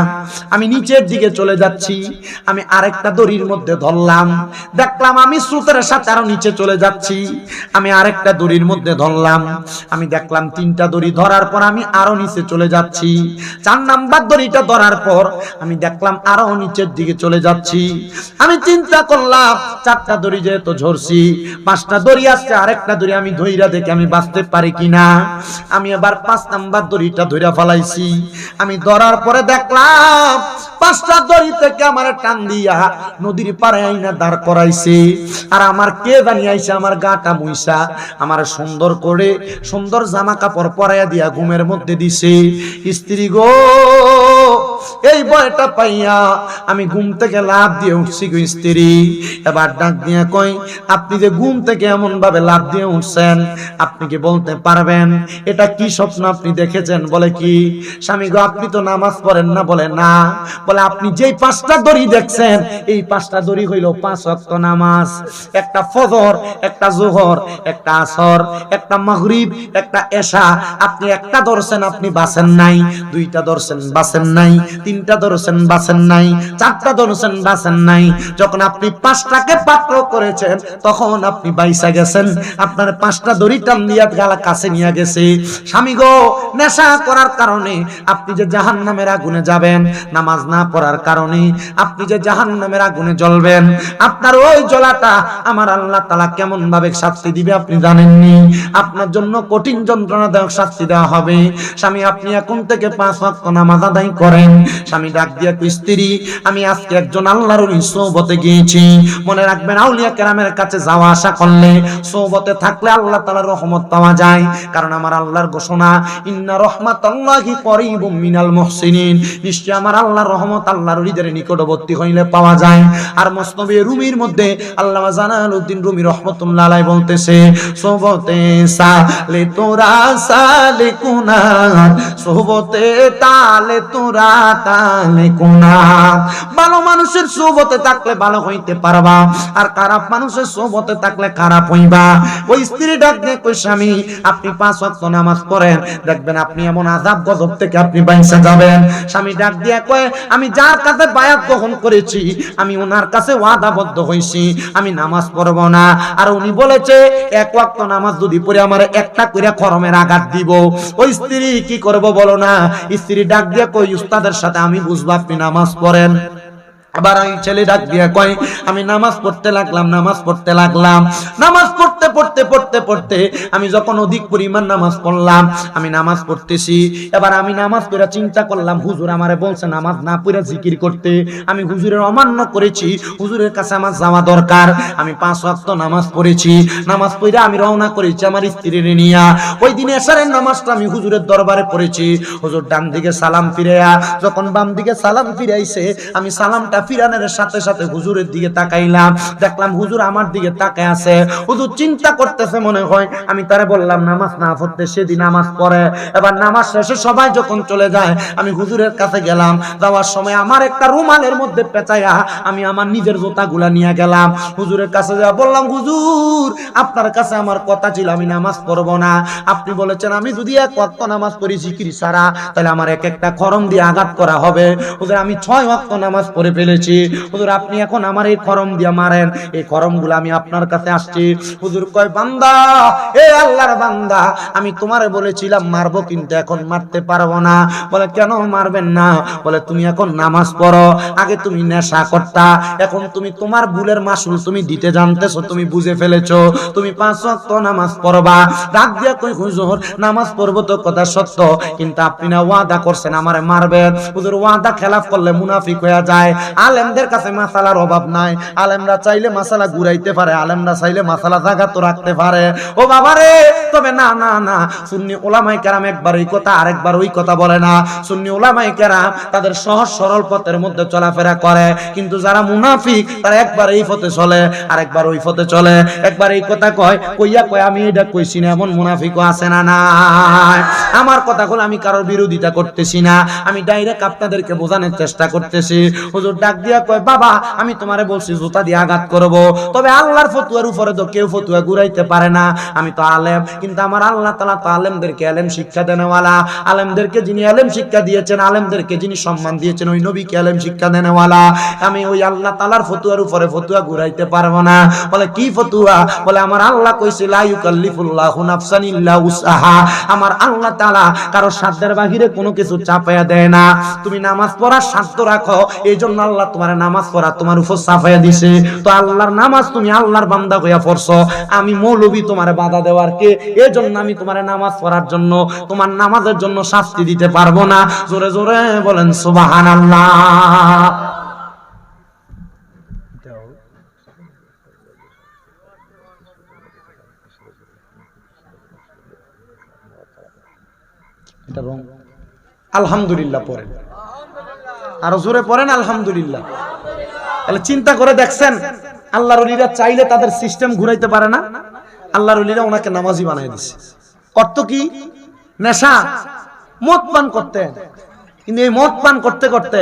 আমি নিচের দিকে চলে যাচ্ছি। আমি আরেকটা দড়ির মধ্যে ধরলাম, দেখলাম আমি স্রোতের সাথে আরো নিচে চলে যাচ্ছি। আমি আরেকটা দড়ির মধ্যে ধরলাম, আমি দেখলাম তিনটা দড়ি ধরার পর আমি আরো নিচে চলে যাচ্ছি। 4 নাম্বার দড়িটা ধরার পর আমি দেখলাম আরো নিচের দিকে চলে যাচ্ছি। আমি চিন্তা করলাম 4টা দড়ি যেহেতু ঝরছি, 5টা দড়ি আছে, আরেকটা দড়ি আমি ধইরা দেখে আমি বাঁচতে পারি কিনা। আমি আবার 5 নাম্বার দড়িটা ধইরা ফেলাইছি। আমি ধরার পরে দেখলাম 5টা দড়ি থেকে আমার টান দিয়া নদীর পাড়ে আইনা দাঁড় করাইছে। আর আমার কে জানি আইছে আমার গাটা মুইসা আমার সুন্দর করে সুন্দর জামা কাপড় পরাইয়া দিয়া ঘুমের মধ্যে দিছে। স্ত্রী গো, এই ভয়টা পাইয়া আমি ঘুম থেকে লাফ দিয়ে উঠছি গো স্ত্রী। এবার ডাক দিয়া কই আপনি যে ঘুম থেকে এমন ভাবে লাফ দিয়ে উঠছেন, আপনি কি বলতে পারবেন এটা কি স্বপ্ন আপনি দেখেছেন? বলে কি স্বামী গো আপনি তো নামাজ পড়েন না। বলে না। বলে আপনি যেই 5টা দড়ি দেখছেন এই 5টা দড়ি হইল 5 ওয়াক্ত নামাজ, একটা ফজর, একটা জোহর, একটা আসর, একটা মাগরিব, একটা এশা। আপনি একটা ধরছেন আপনি বাঁচেন নাই, 2টা ধরছেন বাঁচেন নাই, 3টা ধরছেন বাঁচেন নাই, 4টা ধরছেন বাঁচেন নাই। যখন আপনি 5টাকে পাত্র করেছেন তখন আপনি বাইসা গেছেন। আপনার 5টা দড়ি টান দিয়া গালা কাছে নিয়ে গেছে। স্বামী গো, নেশা করার কারণে আপনি যে জাহান্নামের আগুনে যাবেন, নামাজ না পড়ার কারণে আপনি যে জাহান্নামের আগুনে জ্বলবেন, আপনার ওই জ্বলাটা আমার আল্লাহ তাআলা কেমন ভাবে শাস্তি দিবে আপনি জানেননি। আপনার জন্য কঠিন যন্ত্রণাদায়ক শাস্তি দেওয়া হবে। স্বামী আপনি এখন থেকে 5 ওয়াক্ত নামাজ আদায় করেন। স্বামী ডাক দিয়া স্ত্রী আমি আজকে একজন আল্লাহর ওলির সোহবতে গিয়েছি। মনে রাখবেন আউলিয়া কেরামের কাছে যাওয়া আসা করলে, সোহবতে থাকলে আল্লাহ তাআলার রহমত পাওয়া যায়। কারণ আমার আল্লাহর ঘোষণা ইন্না রাহমাতাল্লাহি করিবুম মিনাল মুহসিনিন, নিশ্চয় আমার আল্লাহর রহমত আল্লাহর ওলিদের নিকটবর্তী হইলে পাওয়া যায়। আর মসনবী রুমির মধ্যে আল্লামা জালালউদ্দিন রুমি রাহমাতুল্লাহ আলাইহি বলতেছে সোহবতে সালে তোরা সালে কুনা, সোহবতে তালে তোরা তালে কুনা। ভালো মানুষের সোহবতে থাকলে ভালো হইতে পারবা, আর খারাপ মানুষের সোহবতে থাকলে খারাপ হইবা। ওই স্ত্রী ডাক দিয়ে কই স্বামী আপনি 5 ওয়াক্ত নামাজ পড়েন, দেখবেন আপনি এমন আযাব গজব থেকে আপনি বাইসা যাবেন। স্বামী ডাক দিয়ে কয় আমি যার কাছে বায়াত গ্রহণ করেছি আমি ওনার কাছে ওয়াদাবদ্ধ হইছি আমি নামাজ পড়ব না। আর উনি বলেছে 1 ওয়াক্ত নামাজ যদি পড়ে আমার একটা কইরা খরমের আঘাত দিব। ওই স্ত্রী কি করব বলো না। স্ত্রী ডাক দিয়ে কই উস্তাদের সাথে আমি বুঝবো আপনি নামাজ পড়েন। আবার ওই ছেলে ডাক দিয়ে কয় আমি নামাজ পড়তে লাগলাম। নামাজ পড়তে আমি যখন অধিক পরিমাণ নামাজ পড়লাম, আমি নামাজ পড়তেছি। এবার আমি নামাজ পড়ে চিন্তা করলাম হুজুর আমারে বলছে নামাজ না পড়ে জিকির করতে, আমি হুজুরের অমান্য করেছি, হুজুরের কাছে আমার যাওয়া দরকার। আমি 5 ওয়াক্ত নামাজ পড়েছি। নামাজ পড়ে আমি রওনা করেছি আমার স্ত্রীর নিয়া। ওই দিন এশারের নামাজটা আমি হুজুরের দরবারে পড়েছি। হুজুর ডান দিকে সালাম ফিরাইয়া যখন বাম দিকে সালাম ফিরাইছে, আমি সালামটা ফিরানের সাথে সাথে হুজুরের দিকে তাকাইলাম, দেখলাম হুজুর আমার দিকে তাকায় আছে। হুজুর চিন্তা করতেছে মনে হয়। আমি তারে বললাম নামাজ না পড়তে, সেদিন নামাজ পড়ে। এবার নামাজ শেষে সবাই যখন চলে যায়, আমি হুজুরের কাছে গেলাম। যাওয়ার সময় আমার একটা রুমালের মধ্যে পেঁচাইয়া আমি আমার নিজের জুতাগুলা নিয়ে গেলাম। হুজুরের কাছে যাওয়া বললাম, হুজুর আপনার কাছে আমার কথা ছিল আমি নামাজ পড়বো না। আপনি বলেছেন আমি যদি এক ওয়াক্ত নামাজ পড়ি জিকির ছাড়া, তাহলে আমার এক একটা খরম দিয়ে আঘাত করা হবে। হুজুর আমি 6 ওয়াক্ত নামাজ পড়ে ফেলেছি। হুজুর আপনি এখন আমার এই খরম দিয়ে মারেন, এই খরমগুলো আমি আপনার কাছে আসছি। হুজুর কয়, বান্দা, এ আল্লাহর বান্দা, আমি তোমারে বলেছিলাম মারবো, কিন্তু এখন মারতে পারবো না। বলে কেন মারবেন না? বলে তুমি এখন নামাজ পড়ো, আগে তুমি নেশা করতা, এখন তুমি তোমার ভুলের মাসুল তুমি দিতে জানতেছো, তুমি বুঝে ফেলেছো, তুমি 5 ওয়াক্ত নামাজ পড়বা। রাগ দিয়া কই, হুজুর নামাজ পড়বো তো কথা সত্য, কিন্তু আপনি না ওয়াদা করছেন আমারে মারবেন। হুজুর ওয়াদা খেলাফ করলে মুনাফিক হয়ে যায়। আলেমদের কাছে মাসালার অভাব নাই, আলেমরা চাইলে মাসালা ঘুরাইতে পারে, আলেমরা চাইলে মাসালা জায়গা তো রাখতে পারে। ও বাবারে, তবে না না না, সুন্নি ওলামায়ে কেরাম একবার এই কথা আরেকবার ওই কথা বলে না। সুন্নি ওলামায়ে কেরাম তাদের সহজ সরল পথের মধ্যে চলাফেরা করে, কিন্তু যারা মুনাফিক তারা একবার এই পথে চলে আরেকবার ওই পথে চলে, একবার এই কথা কয় কইয়া কয় আমি এটা কইছি না, এমন মুনাফিকও আছে না নাই? আমার কথাগুলো আমি কারোর বিরোধিতা করতেছি না, আমি ডাইরেক্ট আপনাদেরকে বোঝানোর চেষ্টা করতেছি। হুজুর ডাক দিয়া কয়, বাবা আমি তোমারে বলছি জুতা দিয়ে আঘাত করব, তবে আল্লাহর ফতুয়ার উপরে তো কেউ ফতুয়া ঘুরাইতে পারে না। আমি তো আলেম, কিন্তু আমার আল্লাহ তাআলা তো আলেমদেরকে ইলম শিক্ষা দেনেওয়ালা, আলেমদেরকে যিনি ইলম শিক্ষা দিয়েছেন, আলেমদেরকে যিনি সম্মান দিয়েছেন, ওই নবীকে ইলম শিক্ষা দেনেওয়ালা। আমি ওই আল্লাহ তাআলার ফতুয়ার উপরে ফতুয়া ঘুরাইতে পারবো না। বলে কি ফতুয়া? বলে আমার আল্লাহ কইছে লা ইউকাল্লিফুল্লাহু নাফসান ইল্লা উসআহা। আমার আল্লাহ তাআলা কারো সাধ্যের বাহিরে কোনো কিছু চাপায়া দেয় না। তুমি নামাজ পড়ার সাধ্য রাখো, এইজন্য আল্লাহ তোমার নামাজ পড়া তোমার উপর চাপায়া দিছে। তো আল্লাহর নামাজ তুমি আল্লাহর বান্দা হইয়া পড়ছো, আমি মৌলবী তোমারে বাধা দেওয়ার কে? এইজন্য আমি তোমারে নামাজ পড়ার জন্য, তোমার নামাজের জন্য শাস্তি দিতে পারবো না। জোরে জোরে বলেন সুবহানাল্লাহ। এটা রং। আলহামদুলিল্লাহ পড়েন, আরো জোরে পড়েন আলহামদুলিল্লাহ। তাহলে চিন্তা করে দেখছেন, আল্লাহর ওলিরা চাইলে তাদের সিস্টেম ঘুরাইতে পারে না। আল্লাহর ওলিরা ওনাকে নামাজি বানাই দিছে। করতো কি? নেশা, মদ পান করতেন। কিন্তু এই মদ পান করতে করতে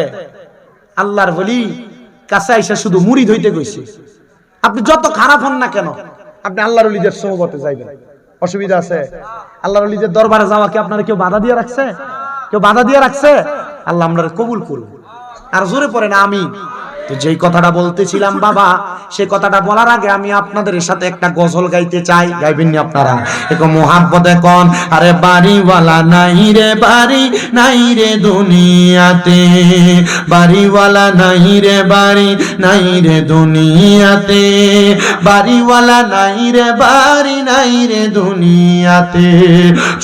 আল্লাহর ওলি কাছে আইসা শুধু মুরিদ হইতে কইছে। আপনি যত খারাপ হন না কেন, আপনি আল্লাহর ওলিদের সোহবতে যাইবেন, অসুবিধা আছে? আল্লাহর ওলিদের দরবারে যাওয়া কি আপনারা কেউ বাধা দিয়ে রাখছে? কেউ বাধা দিয়ে রাখছে? আল্লাহ আমরা কবুল করুন। আর জোরে পড়েন আমিন। তো যেই কথাটা বলতেছিলাম বাবা, সেই কথাটা বলার আগে আমি আপনাদের সাথে একটা গজল গাইতে চাই। গাইবেন নি আপনারা? একটু মোহাব্বতে কোন, আরে বাড়িওয়ালা নাই রে বাড়ি নাই রে দুনিয়াতে, বাড়িওয়ালা নাই রে বাড়ি নাই রে দুনিয়াতে, বাড়িওয়ালা নাই রে বাড়ি নাই রে দুনিয়াতে,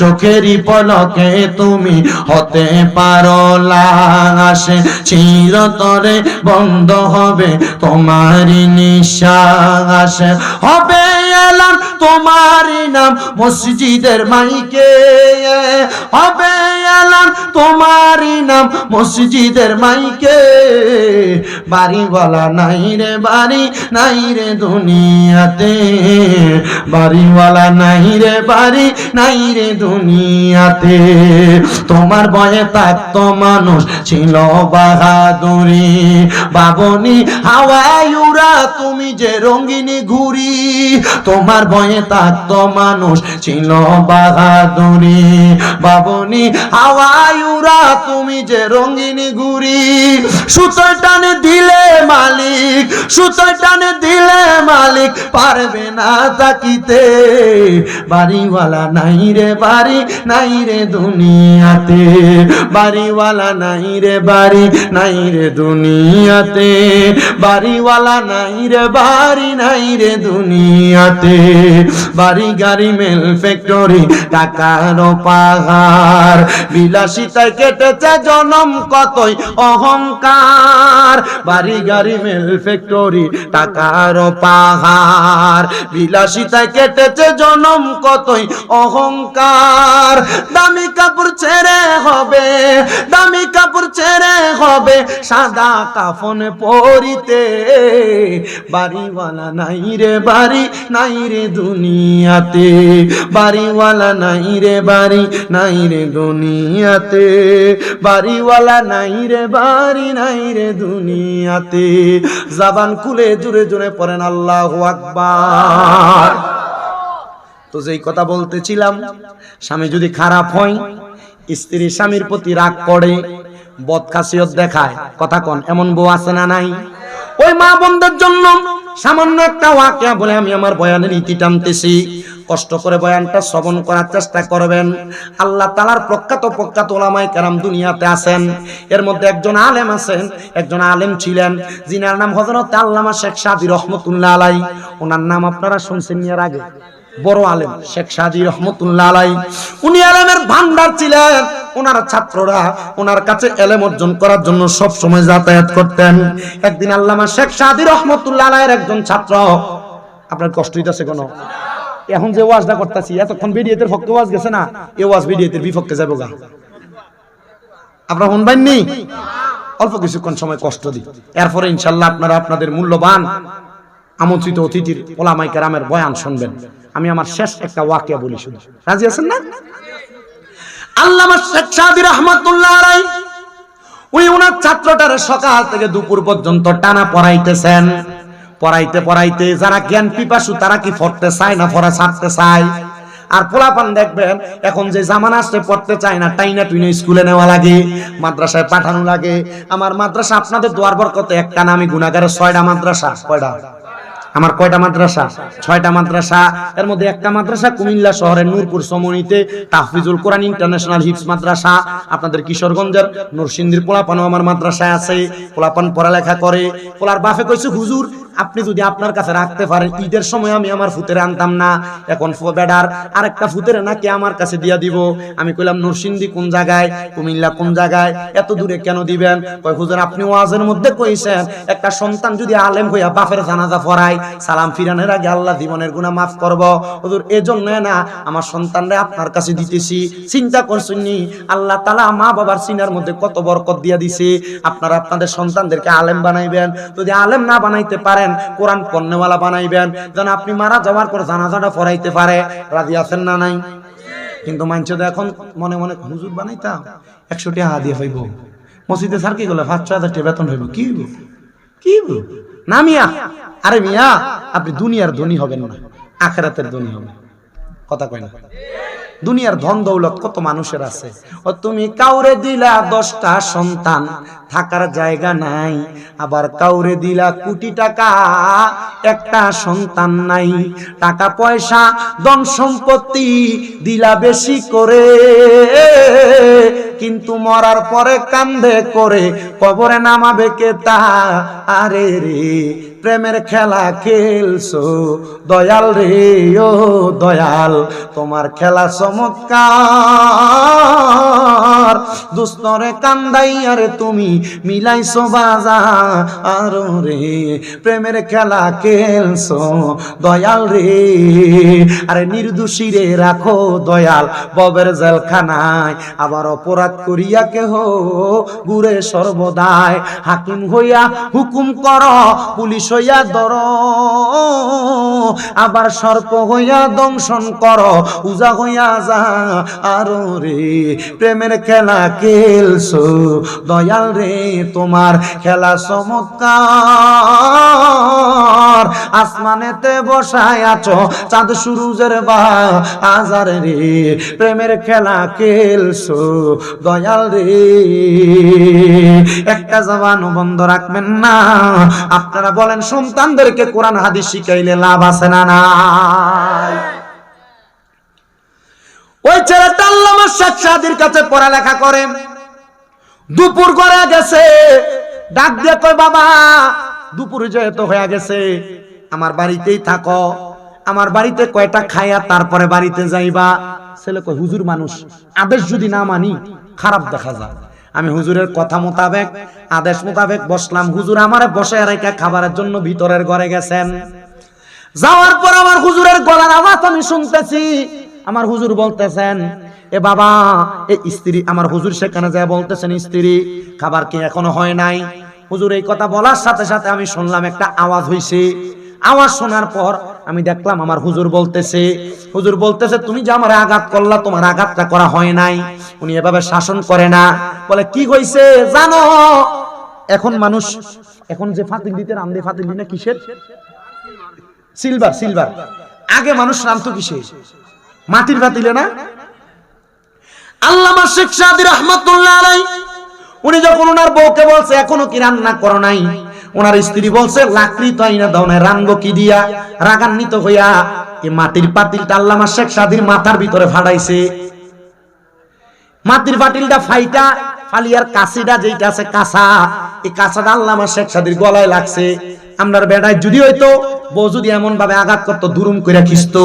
চোখেরই পলকে তুমি হতে পারো লাশ, চিরতরে বন্ধ হবে তোমারই নিঃশ্বাস, হবে এলান তোমারই নাম মসজিদের মাইকে, হবে এলান তোমারই নাম মসজিদের মাইকে, বাড়িওয়ালা নাই রে বাড়ি নাই রে দুনিয়াতে, বাড়িওয়ালা নাই রে বাড়ি নাই রে দুনিয়াতে, তোমার ভয়ে থাকতো মানুষ ছিল বাহাদুরি, বাবনি হাওয়ায় উড়া তুমি যে রঙিনী ঘুরি, তোমার ভয়ে থাকতো মানুষ ছিল বাহাদুরি, বাবনি হাওয়ায় উড়া তুমি যে রঙিনী ঘুরি, সুতোয় টানে দিলে মালিক, সুতোয় টানে দিলে মালিক পারবে না তাকিতে, বাড়িওয়ালা নাই রে বাড়ি নাই রে দুনিয়াতে, বাড়িওয়ালা নাই রে বাড়ি নাই রে দুনিয়াতে, বাড়িওয়ালা নাই রে বাড়ি নাই রে দুনিয়াতে, বাড়ি গাড়ি মেল ফ্যাক্টরি টাকার পাহাড়, বিলাসিতায় কেটেছে জনম কতই অহং অহংকার, বাড়ি গাড়ি মেল ফ্যাক্টরি টাকার পাহাড়, বিলাসিতায় কেটেছে জনম কতই অহংকার। দামি কাপড় ছেড়ে হবে, দামি কাপড় ছেড়ে হবে সাদা কাফন পরিতে, বাড়িওয়ালা নাই রে বাড়ি নাই রে দুনিয়াতে, বাড়িওয়ালা নাই রে বাড়ি নাই রে দুনিয়াতে, বাড়িওয়ালা নাই রে বাড়ি নাই রে দুনিয়াতে। জবান খুলে জোরে জোরে পড়েন আল্লাহু আকবার। তো যেই কথা বলতেছিলাম, স্বামী যদি খারাপ হয়, স্ত্রী স্বামীর প্রতি রাগ করে, বদখাসিয়ত দেখায়, কথা কোন এমন বউ আছে না নাই? ওই মা বোনদের জন্য সামান্য একটা ওয়াকিয়া বলে আমি আমার বয়ানের নীতি টানতেছি, কষ্ট করে বয়ানটা শ্রবণ করার চেষ্টা করবেন। আল্লাহ তাআলার প্রখ্যাত উলামায়ে কেরাম দুনিয়াতে আছেন। এর মধ্যে একজন আলেম আছেন, একজন আলেম ছিলেন যিনার নাম হযরত আল্লামা শেখ সাদী রহমাতুল্লাহ আলাইহি। ওনার নাম আপনারা শুনছেন এর আগে, বড় আলেম শেখ সাদী রহমাতুল্লাহ আলাইহি। উনি আলেমের ভান্ডার ছিলেন। ওনার ছাত্ররা ওনার কাছে ইলম অর্জন করার জন্য সব সময় যাতায়াত করতেন। একদিন আল্লামা শেখ সাদী রহমাতুল্লাহ আলাইহির একজন ছাত্র, আপনার কষ্ট হইতাছে কোন? এখন যে ওয়াজটা করতেছি এতক্ষণ বিডিএতের পক্ষে ওয়াজ গেছে না, এই ওয়াজ বিডিএতের বিপক্ষে যাবো গা। আপনারা শুনবেননি? অল্প কিছুক্ষণ সময় কষ্ট দিই, এরপরে ইনশাআল্লাহ আপনারা আপনাদের মূল্যবান আমন্ত্রিত অতিথির ওলামায়ে কেরামের বয়ান শুনবেন। আমি আমার শেষ একটা ওয়াকিয়া বলি, শুধু রাজি আছেন না? আল্লামা শেখ সাদী রাহমাতুল্লাহ আলাইহি উনি ওনার ছাত্রটারে সকাল থেকে দুপুর পর্যন্ত টানা পড়াইতেছেন। পড়াইতে পড়াইতে যারা জ্ঞান পিপাসু তারা কি পড়তে চায় না পড়া ছাড়তে চায়? আর পোলাপান দেখবেন এখন যে জামানা আসছে পড়তে চায় না, টাইনা টুইনা স্কুলে নেওয়া লাগে, মাদ্রাসায় পাঠানো লাগে। আমার মাদ্রাসা আপনাদের দোয়ার বরকতে একটা না, আমি গুনাহগারের 6টা মাদ্রাসা। কয়টা? আমার কয়টা মাদ্রাসা? 6টা মাদ্রাসা। এর মধ্যে একটা মাদ্রাসা কুমিল্লা শহরের নূরপুর সমনিতে তাহফিজুল কোরআন ইন্টারন্যাশনাল হিফজ মাদ্রাসা। আপনাদের কিশোরগঞ্জের নরসিংদীর পোলাপানও আমার মাদ্রাসায় আছে, পোলাপান পড়ালেখা করে। পোলার বাপে কইছে, হুজুর আপনি যদি আপনার কাছে রাখতে পারেন, ঈদের সময় আমি আমার ফুতের আনতাম না, এখন বেডার আরেকটা ফুতের নাকি আমার কাছে দিয়া দিব। আমি কইলাম নরসিংদী কোন জায়গায়, কুমিল্লা কোন জায়গায়, এত দূরে কেন দিবেন? কয় হুজুর আপনি ওয়াজের মধ্যে কইছেন একটা সন্তান যদি আলেম হইয়া বাপের জানাজা পড়ায়, সালাম ফিরানোর আগে আল্লাহ জীবনের গুনাহ মাফ করব। হুজুর এজন্য না আমার সন্তানরে আপনার কাছে দিতেছি। চিন্তা করছুননি আল্লাহ তাআলা মা বাবার সিনার মধ্যে কত বরকত দিয়া দিছে। আপনারা আপনাদের সন্তানদেরকে আলেম বানাইবেন, যদি আলেম না বানাইতে পারেন কোরআন পড়নেওয়ালা বানাইবেন, যেন আপনি মারা যাওয়ার পর জানাজাটা পড়াইতে পারে। রাজি আছেন না নাই? কিন্তু মানুষ এখন মনে মনে হুজুর বানাইতাম 100 টাকা দিয়ে হইব, মসজিদে স্যার কি গেল 5-6 হাজার বেতন হইব, কি হইব কি হইব না মিয়া? আরে মিয়া আপনি দুনিয়ার ধনী হবেন না, আখিরাতের ধনী হবেন। কথা কয় না? দুনিয়ার ধন দৌলত কত মানুষের আছে। ও তুমি কাউরে দিলা 10টা সন্তান, থাকার জায়গা নাই, আবার কাউরে দিলা কোটি টাকা, একটা সন্তান নাই। টাকা পয়সা ধন সম্পত্তি দিলা বেশি করে, কিন্তু মরার পরে কান্দে করে কবরে নামাবে কে তা? আরে রে প্রেমের খেলা খেলছো দয়াল রে, ও দয়াল তোমার খেলা চমৎকার, দুস্তরে কান্দাইয়া রে তুমি মিলাইছো বাজার রে, প্রেমের খেলা খেলছো দয়াল রে। আরে নির্দোষী রে রাখো দয়াল ববের জেলখানায়, আবার অপরাধ করিয়া কেহ ঘুরে সর্বদাই। হাকিম হইয়া হুকুম কর, পুলিশ হইয়া ধর, আবার সর্প হইয়া দংশন কর, উজা হইয়া যা আরো রে, প্রেমের খেলা খেলছো দয়াল রে, তোমার খেলা চমৎকার। আসমানেতে বসায় আছো চাঁদ সূরজের বাজার রে, প্রেমের খেলা খেলছো দয়াল রে। একটা জবান বন্ধ রাখবেন না। আপনারা বলেন সন্তানদেরকে কোরআন হাদিস শিখাইলে লাভ আছে না নাই? ওই ছেলেটা আল্লামা শেখ সাদীর কাছে পড়ালেখা করে, দুপুর করে গেছে, ডাক দিয়ে কয় বাবা দুপুর যেহেতু হয়ে গেছে আমার বাড়িতেই থাকো, আমার বাড়িতে কয়টা খাইয়া তারপরে বাড়িতে যাইবা। ছেলে কয় হুজুর মানুষ আদেশ যদি না মানি খারাপ দেখা যায়, আমি হুজুরের কথা মোতাবেক আদেশ মোতাবেক বসলাম। হুজুর আমারে বসে রেখে খাবারের জন্য ভিতরের ঘরে গেছেন। যাওয়ার পর আমার হুজুরের গলার আওয়াজ আমি শুনতেছি। আমার হুজুর বলতেছেন, এ বাবা, এই স্ত্রী, আমার হুজুর সেখানে যায় বলতেছেন, স্ত্রী খাবার কি এখনো হয় নাই? হুজুর এই কথা বলার সাথে সাথে আমি শুনলাম একটা আওয়াজ হইছে। আওয়াজ শোনার পর আমি দেখলাম আমার হুজুর বলতেছে তুমি যে আমারে আঘাত করলা, তোমার আঘাতটা করা হয় নাই। উনি এভাবে শাসন করে না। বলে কি হইছে জানো? এখন যে ফাতিল দিতে রামদে ফাতিল দিনে কিসের? সিলভার। আগে মানুষ রামতো কিসে? মাটির ফাতিলে না? আল্লামা শেখ সাদী রাহমাতুল্লাহ আলাইহি উনি যখন ওনার বউকে বলছে এখনো কি রান্না করো নাই, ওনার স্ত্রী বলছে লাকড়ি তো আইনা দাও না, রান্না কি দিয়া? রাগান্বিত হইয়া এই মাটির পাতিলটা আল্লামা শেখ সাদীর মাথার ভিতরে ফাড়াইছে। মাটির পাতিলটা ফাইটা ফালিয়ার কাছিটা যেটা আছে কাঁচা, এই কাঁচাটা আল্লামা শেখ সাদীর গলায় লাগছে। আমরার বেড়ায় যদি হইতো বউ যদি এমন ভাবে আঘাত করতো, দুরুম কইরা খিস্তো।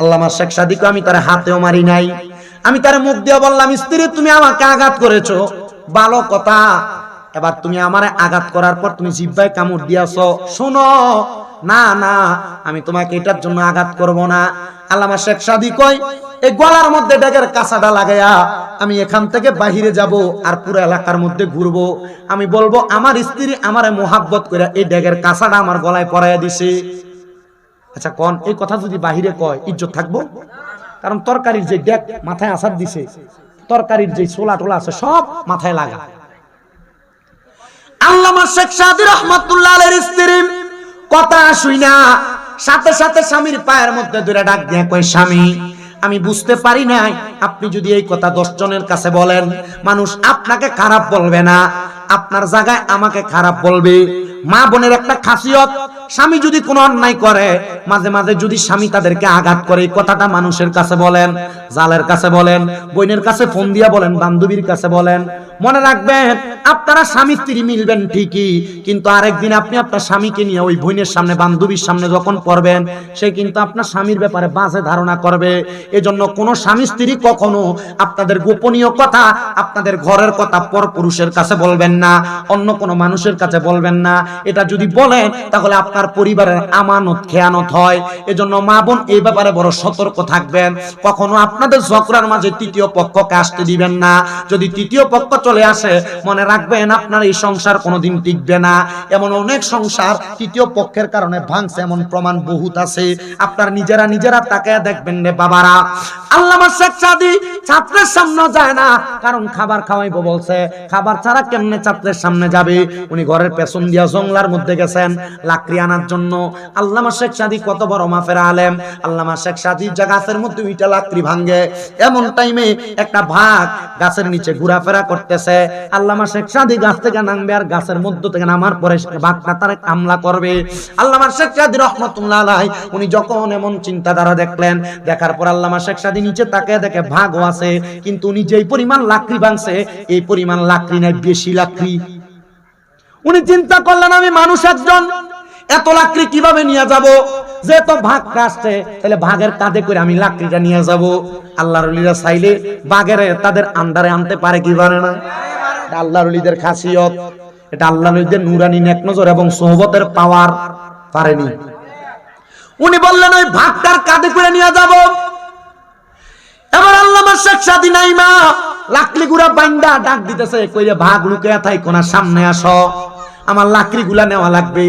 আল্লামা শেখ সাদীকে আমি তার হাতেও মারি নাই, আমি তার মুখ দিয়ে বললাম, স্ত্রী তুমি আমাকে আঘাত করেছো, ভালো কথা, এবার তুমি আমারে আঘাত করার পর তুমি জিহ্বায় কামড় দিয়াছো, শোনো না না আমি তোমাকে এটার জন্য আঘাত করব না। আল্লামা শেখ সাদী কয়, এই গলার মধ্যে ডেগের কাঁচাটা লাগাইয়া আমি এখান থেকে বাহিরে যাব আর পুরো এলাকার মধ্যে ঘুরবো, আমি বলবো আমার স্ত্রী আমারে মোহাব্বত করে এই ডেগের কাঁচাটা আমার গলায় পরাইয়া দিছে। আচ্ছা কোন এই কথা যদি বাহিরে কয় ইজ্জত থাকবো? কারণ তরকারির যে ডেক মাথায় আসার দিছে, তরকারির যে ছোলা টোলা আছে সব মাথায় লাগা। আল্লামা শেখ সাদী রাহমাতুল্লাহ আলাইহির স্ত্রী কথা শুইনা সাথে সাথে স্বামীর পায়ের মধ্যে ধরে ডাক দিয়ে কয়, স্বামী আমি বুঝতে পারি নাই, আপনি যদি এই কথা 10 জনের কাছে বলেন মানুষ আপনাকে খারাপ বলবে না, আপনার জায়গায় আমাকে খারাপ বলবে। মা বোনের একটা খাসিয়ত, স্বামী যদি কোনো অন্যায় করে মাঝে মাঝে যদি স্বামী তাদেরকে আঘাত করে, এই কথাটা মানুষের কাছে বলেন, জালের কাছে বলেন, বোনের কাছে ফোন দিয়া বলেন, বান্ধবীর কাছে বলেন, মনে রাখবেন আপনারা স্বামী স্ত্রী মিলবেন ঠিকই, কিন্তু আরেকদিন আপনি আপনার স্বামীকে নিয়ে ওই বোনের সামনে বান্ধবীর সামনে যখন পড়বেন, সে কিন্তু আপনার স্বামীর ব্যাপারে বাজে ধারণা করবে। এজন্য কোন স্বামী স্ত্রী কখনো আপনাদের গোপনীয় কথা, আপনাদের ঘরের কথা পরপুরুষের কাছে বলবেন না, অন্য কোনো মানুষের কাছে বলবেন না। এটা যদি বলেন তাহলে আপনার পরিবারের আমানত খেয়ানত হয়। এজন্য মা বোন এই ব্যাপারে বড় সতর্ক থাকবেন। কখনো আপনাদের ঝগড়ার মাঝে তৃতীয় পক্ষকে আসতে দিবেন না। যদি তৃতীয় পক্ষ চলে আসে মনে রাখবেন আপনার এই সংসার কোনোদিন টিকবে না। এমন অনেক সংসার তৃতীয় পক্ষের কারণে ভাঙছে, এমন প্রমাণ বহুত আছে। আপনার নিজেরা তাকায় দেখবেন রে বাবারা। আল্লামা শেখ সাদী ছাত্রের সামনে যায় না, কারণ খাবার খাওয়াইবো বলছে, খাবার ছাড়া কেমনে ছাত্রের সামনে যাবে? উনি ঘরের পেছন দিয়া জংলার মধ্যে গেছেন লাকড়ি আনার জন্য। আল্লামা শেখ সাদী কত বড় মাফের আলেম, আল্লামা শেখ সাদী যা গাছের মধ্যে উইটা লাকড়ি ভাঙে, এমন টাইমে একটা ভাগ গাছের নিচে ঘোরাফেরা করতেছে। আল্লামা শেখ সাদী গাছ থেকে নামবে আর গাছের মধ্য থেকে নামার পরে ভাগটা তার হামলা করবে। আল্লামা শেখ সাদী রাহমাতুল্লাহ আলাইহি উনি যখন এমন চিন্তাধারা দেখলেন, দেখার পর আল্লামা শেখ সাদী নিচে তাকিয়ে দেখে ভাগও আছে, কিন্তু উনি যেই পরিমাণ লাকড়ি ভাঙছে এই পরিমাণ লাকড়ি নাই, বেশি লাকড়ি। উনি চিন্তা করলেন আমি মানুষ একজন, এত লাকড়ি কিভাবে নিয়ে যাব? যেহেতু ভাগটা আসছে তাহলে ভাগের কাঁধে করে আমি লাকড়িটা নিয়ে যাব। আল্লাহর ওলিরা চাইলে বাগের তাদের আন্ডারে আনতে পারে কি পারে না? আল্লাহর ওলিদের খাসিয়ত, এটা আল্লাহর ওলিদের নুরানি নেক নজর এবং সোহবতের পাওয়ার। পারেনি। উনি বললেন ওই ভাগটার কাঁধে করে নিয়ে যাব। এবার আল্লামা শেখ সাদী নাইমা লাকড়ি গুড়া বাইন্দা ডাক দিতেছে, কইরে ভাগ লুকিয়ে থাই কোনা সামনে আসো, আমার লাকড়ি গুলা নেওয়া লাগবে।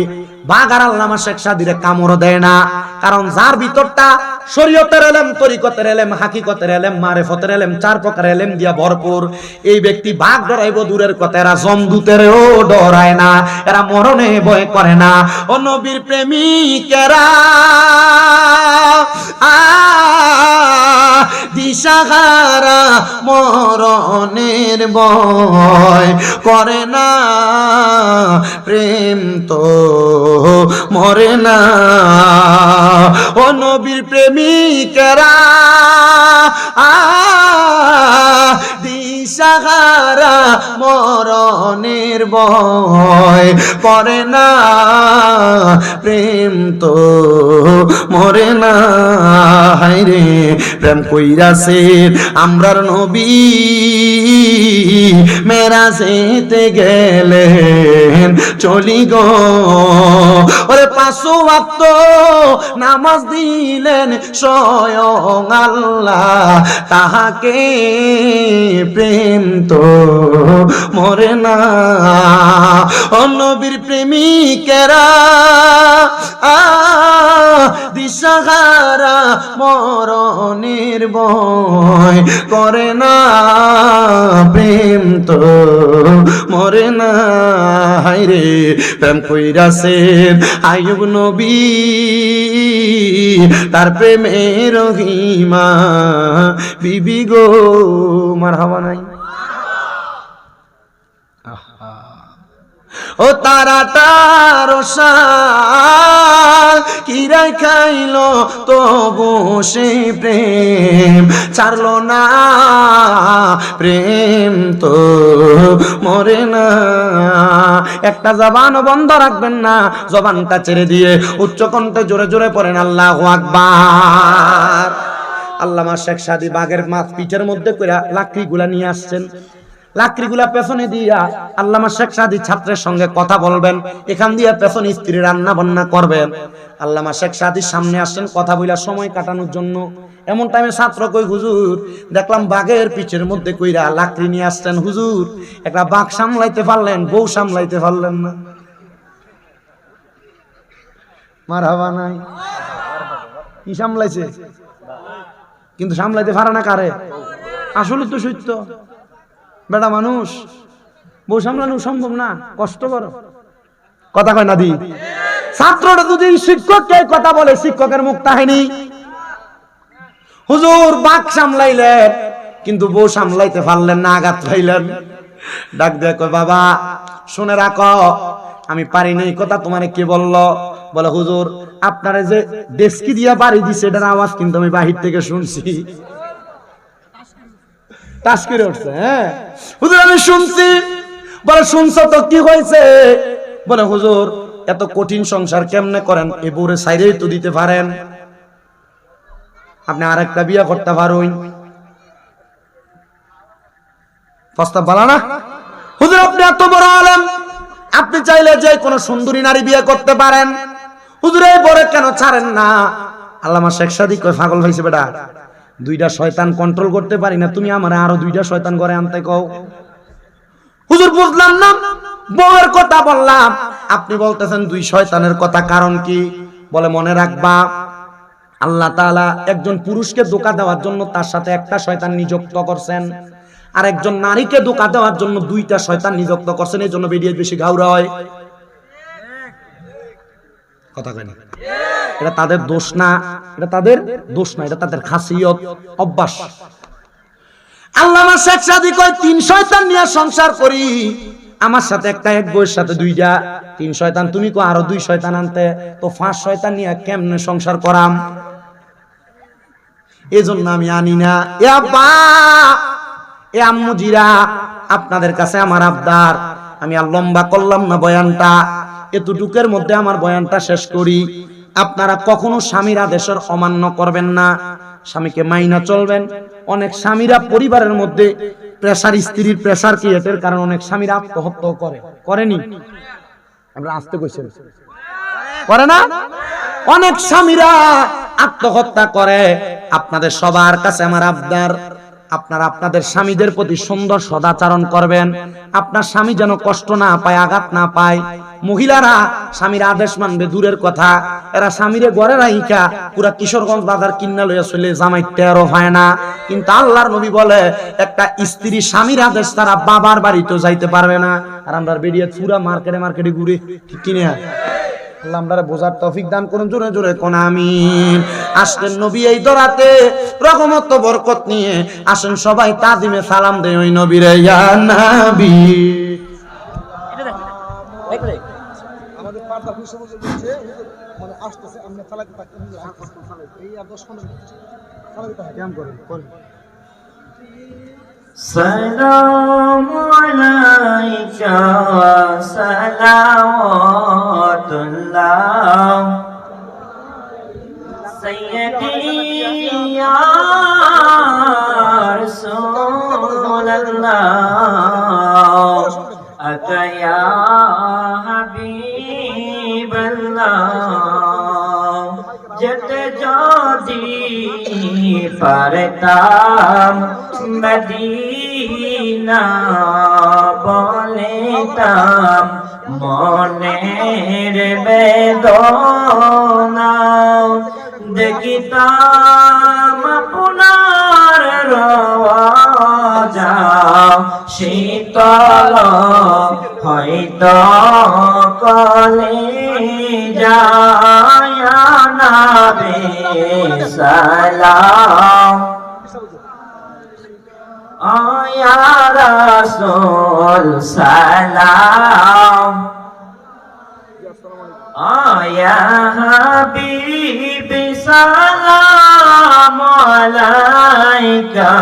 ভাগ আর আল্লামা শেখ সাদীরে কামড় দেয় না, কারণ যার ভিতরটা শরীয়তের এলেম, তরিকতের এলেম, হাকিকতের এলেম, মারিফতের এলেম, 4 প্রকার এলেম দিয়া ভরপুর, এই ব্যক্তি ভাগ ডরাইব দূরের কথা, এরা জমদূতেরও ডরায় না, এরা মরণে ভয় করে না। ও নবীর প্রেমিকেরা দিশাহারা মরণের ভয় করে না, প্রেম তো মরে না। ও নবীর প্রেমিকেরা দিশাহারা মরণের ভয় করে না, প্রেম তো মরে না। হায়রে প্রেম কইরাছে আমরার নবী, মেরাজেতে গেলেন চলি গো। ওরে 5 ওয়াক্ত নামাজ দিলেন স্বয়ং আল্লাহ, তাহাকে প্রেম তো মরে না। ও নবীর প্রেমিকেরা দিশাহারা মরণের ভয় করে না, প্রেম তো মরে না। হায়রে প্রেম কইরাছে আইয়ুব নবী, তার প্রেমের রহিমা বিবি গো। মারহাবা নাই? ও তারাটার সাল কিরাই খাইলো তবু সে প্রেম ছাড়লো না, প্রেম তো মরে না। একটা জবানও বন্ধ রাখবেন না, জবানটা ছেড়ে দিয়ে উচ্চ কণ্ঠে জোরে জোরে পড়েন আল্লাহু আকবার। আল্লামা শেখ সাদী বাগের মাছ পিঠের মধ্যে কইরা লাকড়িগুলা নিয়ে আসছেন, লাকড়িগুলা পেছনে দিয়া আল্লামা শেখ সাদী ছাত্রের সঙ্গে কথা বলবেন, এখান দিয়া পেছনে স্ত্রী রান্না বান্না করবেন। আল্লামা শেখ সাদীর সামনে আসছেন কথা বইলা সময় কাটানোর জন্য। এমন টাইমে ছাত্র কই হুজুর দেখলাম বাঘের পিঠের মধ্যে কইরা লাকড়ি নিয়ে আসছেন, হুজুর একটা বাঘ সামলাইতে পারলেন, বউ সামলাইতে পারলেন না। মারহাবা নাই? কি সামলাইছে? কিন্তু সামলাইতে পারে না কারে? আসলে তো সত্য, বেটা মানুষ বউ সামলানো সম্ভব না, কষ্ট করো। কথা কয় না দি? ছাত্রটা যদি শিক্ষককে কথা বলে, শিক্ষকের মুখ তাহেনি। হুজুর বাঘ সামলাইলেন কিন্তু বউ সামলাইতে পারলেন না, আঘাত পাইলেন। ডাক দিয়ে কয় বাবা শুনে রাখো, আমি পারি নাই। কথা তোমারে কে বললো? বলে হুজুর আপনারে যে ডেস্কি দিয়া বাড়ি দিছে এটার আওয়াজ কিন্তু আমি বাহির থেকে শুনছি। তাস করে উঠছে। হ্যাঁ হুজুর আমি শুনছি। বলে শুনছো তো কি হয়েছে? বলে হুজুর এত কঠিন সংসার কেমনে করেন, এ বউরে সাইরেই তো দিতে পারেন, আপনি আরেকটা বিয়ে করতে পারুন। প্রস্তাব বলা না? হুজুর আপনি এত বড় আলেম, আপনি চাইলে যে কোনো সুন্দরী নারী বিয়ে করতে পারেন, হুজুর এই বরে কেন ছাড়েন না? আল্লামা শেখ সাদী কয় পাগল হইছে বেটা, 2টা শয়তান কন্ট্রোল করতে পারি না, তুমি আমারে আরো 2টা শয়তান ঘরে আনতে কও। হুজুর বুঝলাম না, বউয়ের কথা বললাম, আপনি বলতেছেন 2 শয়তানের কথা, কারণ কি? বলে মনে রাখবা আল্লাহ তাআলা একজন পুরুষকে ধোঁকা দেওয়ার জন্য তার সাথে একটা শয়তান নিযুক্ত করছেন, আর একজন নারীকে ধোঁকা দেওয়ার জন্য 2টা শয়তান নিযুক্ত করছেন, এই জন্য বেরিয়ে বেশি ঘাউরা হয়। কথা কয় না? এটা তাদের দোষ না, এটা তাদের দোষ না, এটা তাদের খাসিয়ত, অভ্যাস। আল্লামা শেখ সাদী কয় 3 শয়তান নিয়ে সংসার করি, আমার সাথে একটা, এক বউয়ের সাথে 2টা, 3 শয়তান, তুমি কো আরো 2 শয়তান আনতে, তো 5 শয়তান নিয়ে কেমনে সংসার করাম? এজন্য আমি আনি না। এ আব্বা, এ আম্মুজিরা, আপনাদের কাছে আমার আবদার, আমি আর লম্বা করলাম না বয়ানটা, এতটুকের মধ্যে আমার বয়ানটা শেষ করি। আপনারা কখনো স্বামীর আদেশের অমান্য করবেন না, স্বামীকে মাইনা চলবেন। অনেক স্বামীরা পরিবারের মধ্যে প্রেসার, স্ত্রীর প্রেসার ক্রিয়েটের কারণে অনেক স্বামীরা আত্মহত্যা করে, করেনি? আমরা আসতে কইছেন করে না? অনেক স্বামীরা আত্মহত্যা করে। আপনাদের সবার কাছে আমার আবদার, আপনারা আপনাদের স্বামীদের প্রতি সুন্দর সদাচরণ করবেন, আপনার স্বামী যেন কষ্ট না পায়, আঘাত না পায়। মহিলারা স্বামীর আদেশ মানবে দূরের কথা, এরা স্বামীরে ঘরে রাইখা পুরা কিশোরগঞ্জ বাজার কিন্না লইয়া চলে, জামাই টেরও হয় না। কিন্তু আল্লাহর নবী বলে একটা স্ত্রী স্বামীর আদেশ তারা বাবার বাড়িতেও যাইতে পারবে না। আর আমরা বেরিয়ে পুরা মার্কেটে মার্কেটে ঘুরে, ঠিক কিনা? আল্লাহ আমরারে বোঝার তৌফিক দান করুন, জোরে জোরে কোন আমিন। আসলেন নবী এই দরাতে রহমত বরকত নিয়ে, আসেন সবাই তাজিমে সালাম দেই ওই নবীরে, ইয়া নবী। আমাদের পার্দা হুসেন বলছে মানে আসতেছে, আমরা চালাতে থাকি, এই আর 10-15 মিনিট চালাতে থাকি, কেমন করে السلام عليك صلوات الله سيدي يا رسول الله أتى يا حبيب الله جت جودي পারতাম মদিনা বলিতাম মনের বেদনা দেখিতাম আপনার রওজা শীতল হয়তো কলিজা নবী সালাম Ya Rasul salam Ya Habib salam alaika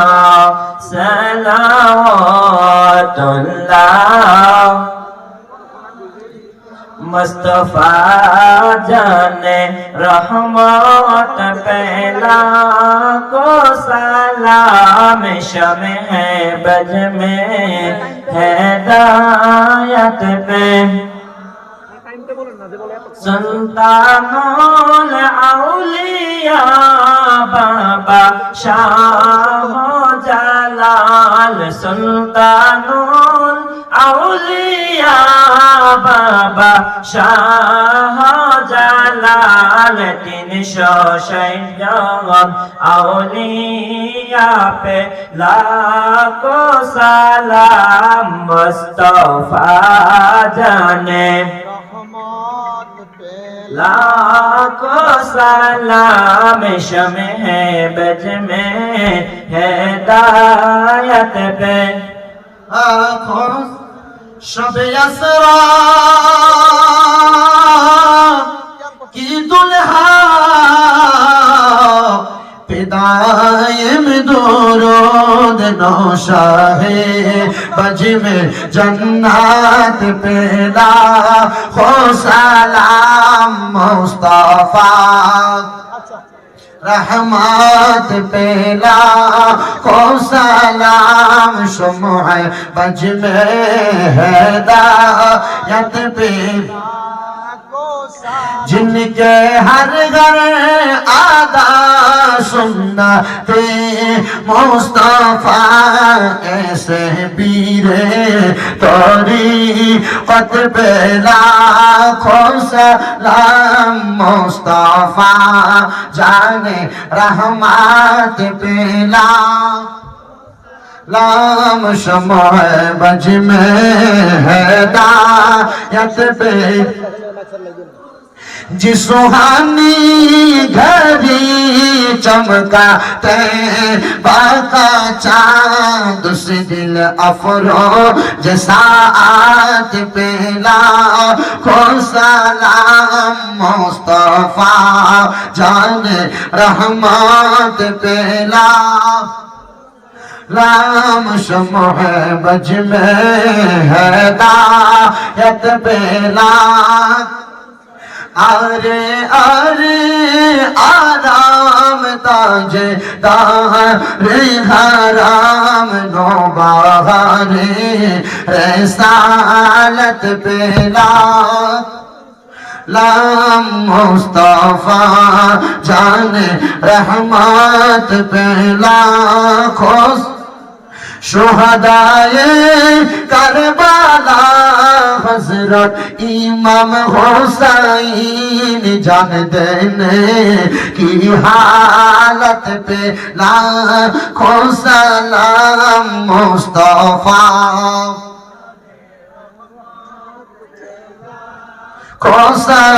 salawatullah Mustafa जाने रहमत पहला को सलाम शमे है बज में हिदायत पे सुल्तानुल औलिया बाबा शाह जलाल सुल्तानुल औलिया बाबा शाह जलाल 360 औलिया पे लाखो सलाम मुस्तफा जाने लाखो सलाम शमे है बज में हिदायत पे आँखों शब यसरा की दुल्हा पिदायम दुरूद नौशाहे बज में जन्नत पेला हो सलाम मुस्तफा रहमत पेला को सलाम शुमुह बज में हिदायत पे जिनके हर घर आदा सुन्नते मुस्तफा ऐसे पीरे तरीक़त पे लाखों सलाम मुस्तफा जाने रहमत पे लाम शमह बज में हिदायत पे जिस सुहानी घड़ी चमका बाका चांद उस दिल अफरो जैसा आत पेला को सलाम मुस्तफा जाने रहमत पेला राम शमह बज में हिदायत पेला अरे अरे आराम ताजे दारे हराम नौबारे रसालत पेला लाम मुस्तफा जाने रहमत पेला खोस शुहदाए करबला हजरत इमाम हुसैन जान देने की हालत पे लाखों सलाम मुस्तफा को सलाम